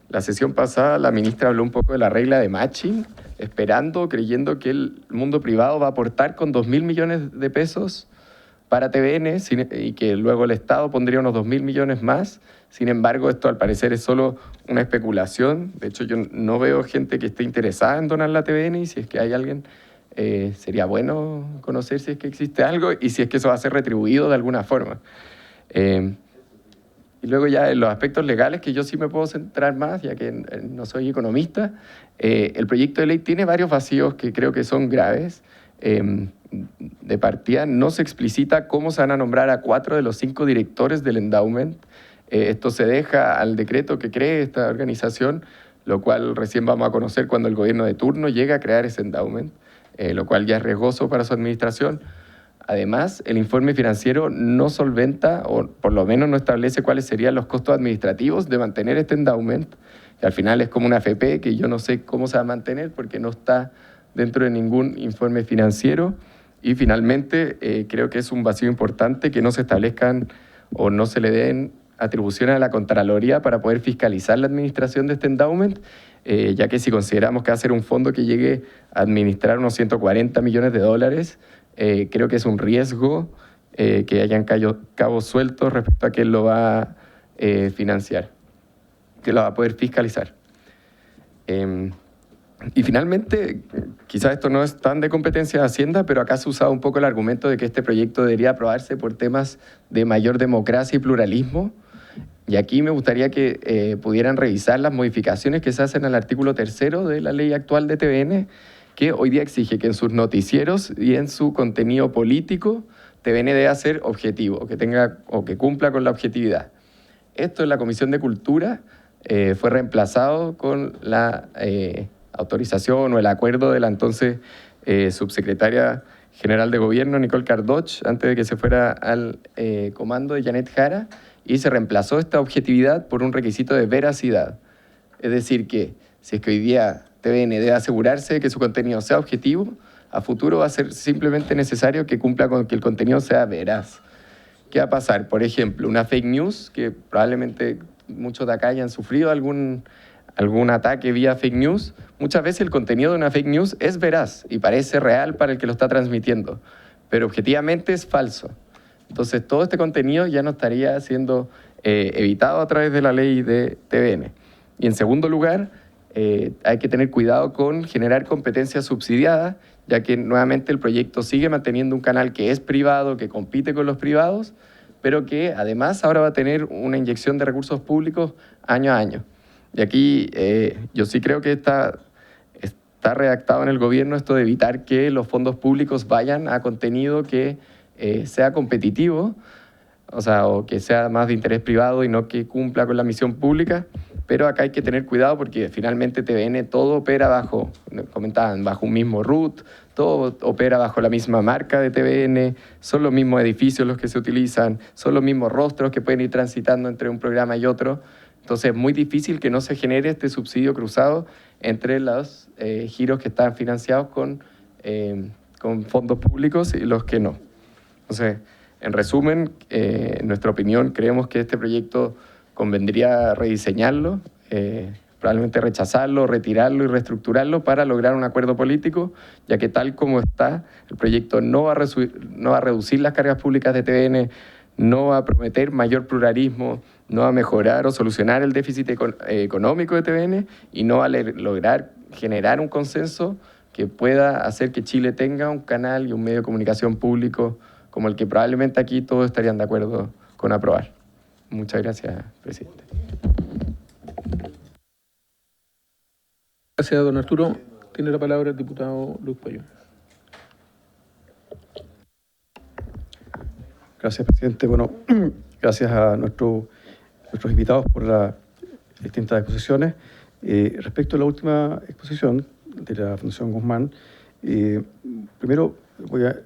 Speaker 13: La sesión pasada la ministra habló un poco de la regla de matching, creyendo que el mundo privado va a aportar con 2.000 millones de pesos para TVN y que luego el Estado pondría unos 2.000 millones más. Sin embargo, esto al parecer es solo una especulación. De hecho, yo no veo gente que esté interesada en donar la TVN, y si es que hay alguien, sería bueno conocer si es que existe algo y si es que eso va a ser retribuido de alguna forma. Y luego ya en los aspectos legales, que yo sí me puedo centrar más, ya que no soy economista, el proyecto de ley tiene varios vacíos que creo que son graves. De partida, no se explicita cómo se van a nombrar a 4 de los 5 directores del endowment. Esto se deja al decreto que cree esta organización, lo cual recién vamos a conocer cuando el gobierno de turno llegue a crear ese endowment, lo cual ya es riesgoso para su administración. Además, el informe financiero no solventa, o por lo menos no establece cuáles serían los costos administrativos de mantener este endowment, que al final es como una AFP, que yo no sé cómo se va a mantener porque no está dentro de ningún informe financiero. Y finalmente, creo que es un vacío importante que no se establezcan o no se le den atribuciones a la Contraloría para poder fiscalizar la administración de este endowment, ya que si consideramos que va a ser un fondo que llegue a administrar unos 140 millones de dólares, creo que es un riesgo que hayan cabos sueltos respecto a quién lo va a financiar, que lo va a poder fiscalizar. Y finalmente, quizás esto no es tan de competencia de Hacienda, pero acá se ha usado un poco el argumento de que este proyecto debería aprobarse por temas de mayor democracia y pluralismo. Y aquí me gustaría que pudieran revisar las modificaciones que se hacen al artículo 3º de la ley actual de TVN, que hoy día exige que en sus noticieros y en su contenido político, TVN debe ser objetivo, que tenga o que cumpla con la objetividad. Esto en la Comisión de Cultura fue reemplazado con la autorización o el acuerdo de la entonces subsecretaria general de Gobierno, Nicole Cardoch, antes de que se fuera al comando de Janet Jara, y se reemplazó esta objetividad por un requisito de veracidad. Es decir, que si es que hoy día TVN debe asegurarse de que su contenido sea objetivo, a futuro va a ser simplemente necesario que cumpla con que el contenido sea veraz. ¿Qué va a pasar? Por ejemplo, una fake news, que probablemente muchos de acá hayan sufrido algún ataque vía fake news. Muchas veces el contenido de una fake news es veraz y parece real para el que lo está transmitiendo, pero objetivamente es falso. Entonces todo este contenido ya no estaría siendo evitado a través de la ley de TVN. Y en segundo lugar, hay que tener cuidado con generar competencia subsidiada, ya que nuevamente el proyecto sigue manteniendo un canal que es privado, que compite con los privados, pero que además ahora va a tener una inyección de recursos públicos año a año. Y aquí yo sí creo que está redactado en el gobierno esto de evitar que los fondos públicos vayan a contenido que sea competitivo, o que sea más de interés privado y no que cumpla con la misión pública. Pero acá hay que tener cuidado porque finalmente TVN todo opera bajo un mismo root, todo opera bajo la misma marca de TVN, son los mismos edificios los que se utilizan, son los mismos rostros que pueden ir transitando entre un programa y otro. Entonces es muy difícil que no se genere este subsidio cruzado entre los giros que están financiados con fondos públicos y los que no. Entonces, en resumen, en nuestra opinión, creemos que este proyecto convendría rediseñarlo, probablemente rechazarlo, retirarlo y reestructurarlo para lograr un acuerdo político, ya que tal como está, el proyecto no va a reducir las cargas públicas de TVN, no va a prometer mayor pluralismo, no va a mejorar o solucionar el déficit económico de TVN y no va a lograr generar un consenso que pueda hacer que Chile tenga un canal y un medio de comunicación público como el que probablemente aquí todos estarían de acuerdo con aprobar. Muchas gracias, presidente.
Speaker 1: Gracias, don Arturo. Tiene la palabra el diputado Luis Payón.
Speaker 14: Gracias, presidente. Bueno, gracias a nuestros invitados por las distintas exposiciones. Respecto a la última exposición de la Fundación Guzmán, primero voy a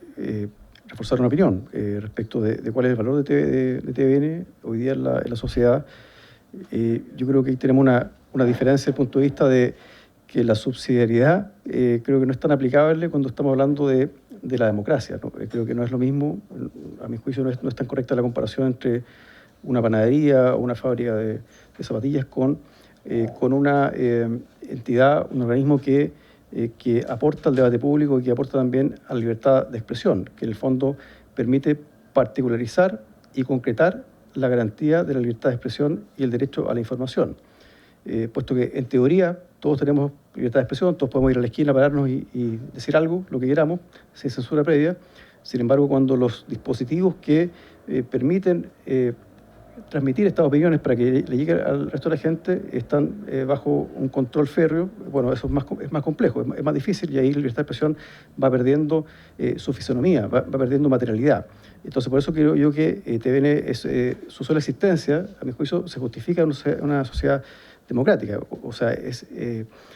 Speaker 14: reforzar una opinión respecto de cuál es el valor de TVN hoy día en la sociedad. Yo creo que ahí tenemos una diferencia desde el punto de vista de que la subsidiariedad creo que no es tan aplicable cuando estamos hablando de la democracia, ¿no? Creo que no es lo mismo, a mi juicio no es tan correcta la comparación entre una panadería o una fábrica de zapatillas con una entidad, un organismo que aporta al debate público y que aporta también a la libertad de expresión, que en el fondo permite particularizar y concretar la garantía de la libertad de expresión y el derecho a la información. Puesto que en teoría todos tenemos libertad de expresión, todos podemos ir a la esquina, pararnos y decir algo, lo que queramos, sin censura previa. Sin embargo, cuando los dispositivos que permiten transmitir estas opiniones para que le llegue al resto de la gente están bajo un control férreo, bueno, eso es más complejo, es más difícil y ahí la libertad de expresión va perdiendo su fisonomía, va perdiendo materialidad. Entonces, por eso creo yo que TVN, su sola existencia, a mi juicio, se justifica en una sociedad democrática, o sea,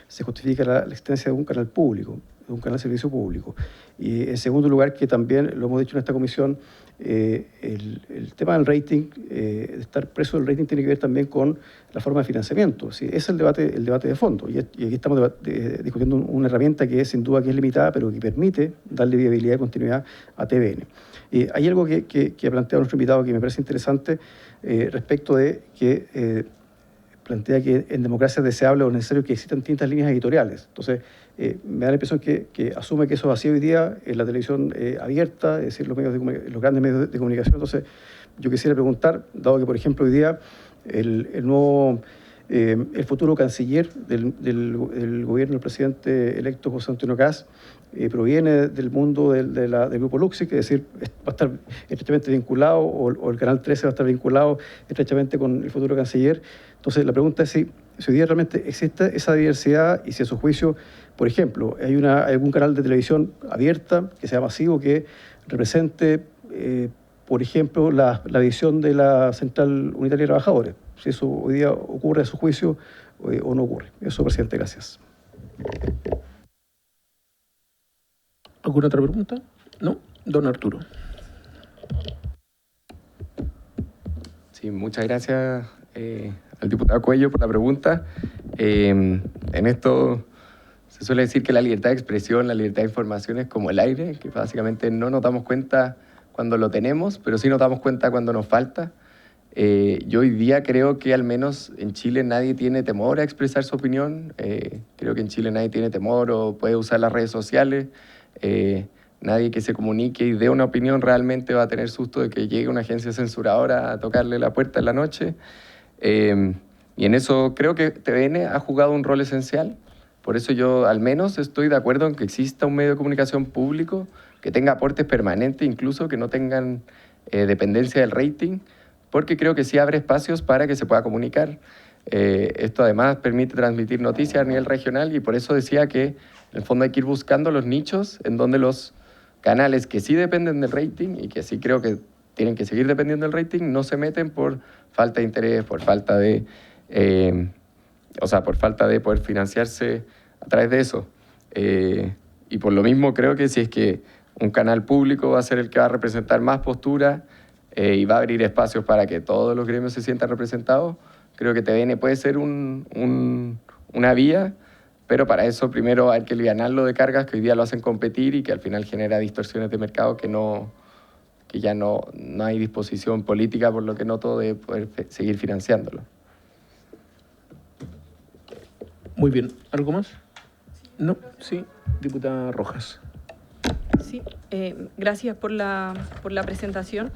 Speaker 14: se justifica la existencia de un canal público, de un canal de servicio público. Y en segundo lugar, que también lo hemos dicho en esta comisión, el tema del rating, de estar preso del rating tiene que ver también con la forma de financiamiento. ¿Sí? Ese es el debate de fondo. Y aquí estamos discutiendo una herramienta que sin duda que es limitada, pero que permite darle viabilidad y continuidad a TVN. Hay algo que ha planteado nuestro invitado que me parece interesante respecto de que plantea que en democracia es deseable o necesario que existan distintas líneas editoriales. Entonces, me da la impresión que asume que eso es así hoy día en la televisión abierta, es decir, los grandes medios de comunicación. Entonces, yo quisiera preguntar, dado que, por ejemplo, hoy día el futuro canciller del gobierno del presidente electo José Antonio Kast proviene del mundo del grupo Luxic, es decir, va a estar estrechamente vinculado, o el Canal 13 va a estar vinculado estrechamente con el futuro canciller. Entonces, la pregunta es si hoy día realmente existe esa diversidad y si a su juicio, por ejemplo, hay algún canal de televisión abierta, que sea masivo, que represente, por ejemplo, la visión de la Central Unitaria de Trabajadores. Si eso hoy día ocurre a su juicio o no ocurre. Eso, presidente, gracias.
Speaker 1: ¿Alguna otra pregunta? No. Don Arturo.
Speaker 13: Sí, muchas gracias al diputado Cuello por la pregunta. En esto se suele decir que la libertad de expresión, la libertad de información es como el aire, que básicamente no nos damos cuenta cuando lo tenemos, pero sí nos damos cuenta cuando nos falta. Yo hoy día creo que al menos en Chile nadie tiene temor a expresar su opinión. Creo que en Chile nadie tiene temor o puede usar las redes sociales. nadie que se comunique y dé una opinión realmente va a tener susto de que llegue una agencia censuradora a tocarle la puerta en la noche. Y en eso creo que TVN ha jugado un rol esencial. Por eso yo al menos estoy de acuerdo en que exista un medio de comunicación público que tenga aportes permanentes, incluso que no tengan dependencia del rating, porque creo que sí abre espacios para que se pueda comunicar. Esto además permite transmitir noticias a nivel regional y por eso decía que en el fondo hay que ir buscando los nichos en donde los canales que sí dependen del rating y que sí creo que tienen que seguir dependiendo del rating no se meten por falta de interés, por falta de, por falta de poder financiarse a través de eso. Y por lo mismo creo que si es que un canal público va a ser el que va a representar más postura y va a abrir espacios para que todos los gremios se sientan representados, creo que TVN puede ser una vía, pero para eso primero hay que alivianarlo de cargas que hoy día lo hacen competir y que al final genera distorsiones de mercado que ya no hay disposición política, por lo que noto, de poder seguir financiándolo.
Speaker 1: Muy bien. ¿Algo más? No. Sí. Diputada Rojas.
Speaker 10: Sí, gracias por la presentación.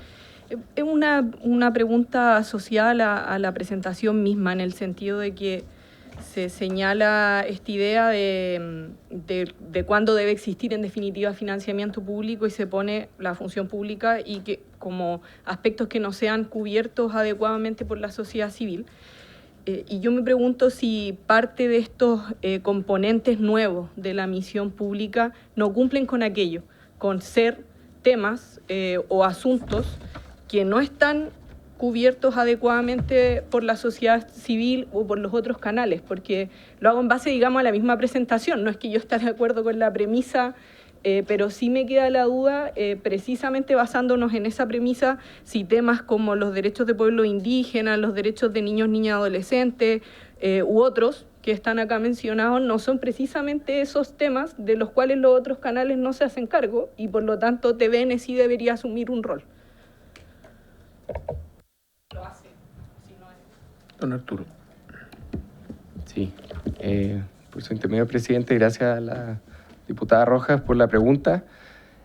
Speaker 10: Es una pregunta asociada a la presentación misma, en el sentido de que se señala esta idea de cuándo debe existir en definitiva financiamiento público y se pone la función pública y que como aspectos que no sean cubiertos adecuadamente por la sociedad civil. Y yo me pregunto si parte de estos componentes nuevos de la misión pública no cumplen con aquello, con ser temas o asuntos que no están cubiertos adecuadamente por la sociedad civil o por los otros canales, porque lo hago en base, digamos, a la misma presentación. No es que yo esté de acuerdo con la premisa, pero sí me queda la duda, precisamente basándonos en esa premisa, si temas como los derechos de pueblos indígenas, los derechos de niños, niñas, adolescentes u otros que están acá mencionados, no son precisamente esos temas de los cuales los otros canales no se hacen cargo y por lo tanto TVN sí debería asumir un rol. Lo hace, si no es.
Speaker 1: Don Arturo.
Speaker 13: Sí, por su intermedio, presidente, gracias a la diputada Rojas por la pregunta.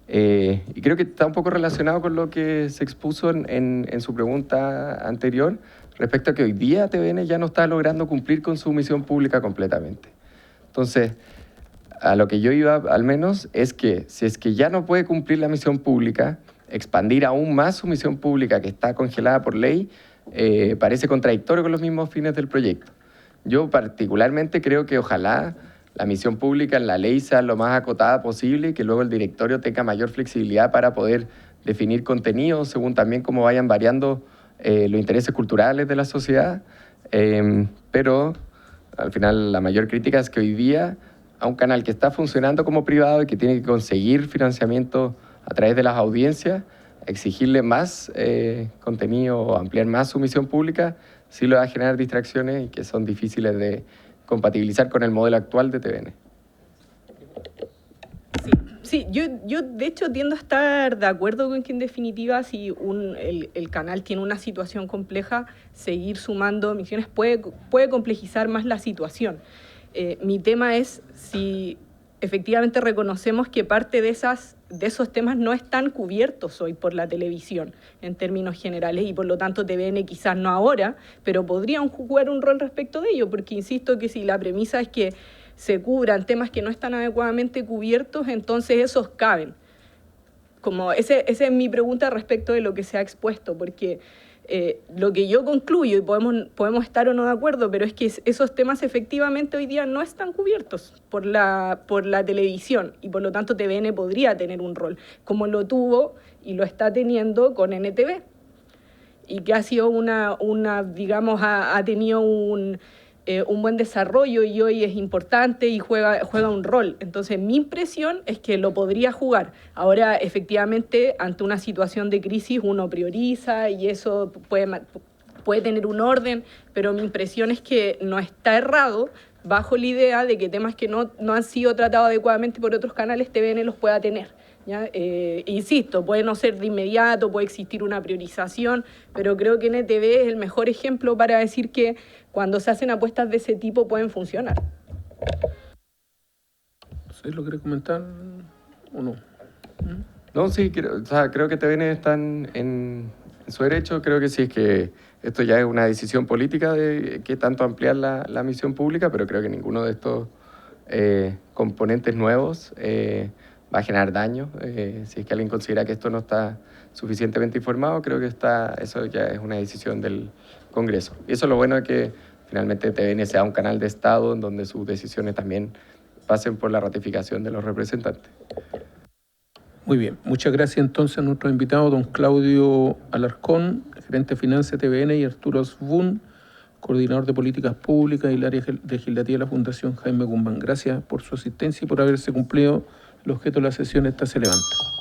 Speaker 13: Y creo que está un poco relacionado con lo que se expuso en su pregunta anterior, respecto a que hoy día TVN ya no está logrando cumplir con su misión pública completamente. Entonces, a lo que yo iba al menos es que si es que ya no puede cumplir la misión pública, expandir aún más su misión pública que está congelada por ley, parece contradictorio con los mismos fines del proyecto. Yo particularmente creo que ojalá la misión pública en la ley sea lo más acotada posible y que luego el directorio tenga mayor flexibilidad para poder definir contenidos según también cómo vayan variando los intereses culturales de la sociedad. Pero al final la mayor crítica es que hoy día a un canal que está funcionando como privado y que tiene que conseguir financiamiento a través de las audiencias, exigirle más contenido o ampliar más su misión pública, sí lo va a generar distracciones y que son difíciles de compatibilizar con el modelo actual de TVN.
Speaker 10: Sí, yo de hecho tiendo a estar de acuerdo con que en definitiva si el canal tiene una situación compleja, seguir sumando misiones puede complejizar más la situación. Mi tema es si efectivamente reconocemos que parte de esos temas no están cubiertos hoy por la televisión en términos generales y por lo tanto TVN quizás no ahora, pero podrían jugar un rol respecto de ello, porque insisto que si la premisa es que se cubran temas que no están adecuadamente cubiertos, entonces esos caben. Esa es mi pregunta respecto de lo que se ha expuesto, porque lo que yo concluyo, y podemos estar o no de acuerdo, pero es que esos temas efectivamente hoy día no están cubiertos por la televisión y por lo tanto TVN podría tener un rol, como lo tuvo y lo está teniendo con NTV, y que ha sido digamos, ha tenido un buen desarrollo y hoy es importante y juega un rol. Entonces, mi impresión es que lo podría jugar. Ahora, efectivamente, ante una situación de crisis, uno prioriza y eso puede tener un orden, pero mi impresión es que no está errado bajo la idea de que temas que no han sido tratados adecuadamente por otros canales, TVN los pueda tener. ¿Ya? Insisto, puede no ser de inmediato, puede existir una priorización, pero creo que NTV es el mejor ejemplo para decir que cuando se hacen apuestas de ese tipo pueden funcionar.
Speaker 1: ¿Ustedes lo quieren comentar o no?
Speaker 13: No, sí, creo que TVN están en su derecho. Creo que sí, es que esto ya es una decisión política de qué tanto ampliar la misión pública, pero creo que ninguno de estos componentes nuevos va a generar daño. Si es que alguien considera que esto no está suficientemente informado, creo que eso ya es una decisión del Congreso. Y eso es lo bueno de que finalmente TVN sea un canal de Estado en donde sus decisiones también pasen por la ratificación de los representantes.
Speaker 1: Muy bien, muchas gracias entonces a nuestros invitados, don Claudio Alarcón, gerente de finanzas de TVN, y Arturo Asbun, coordinador de políticas públicas y el área legislativa de la Fundación Jaime Guzmán. Gracias por su asistencia y por haberse cumplido el objeto de la sesión. Esta se levanta.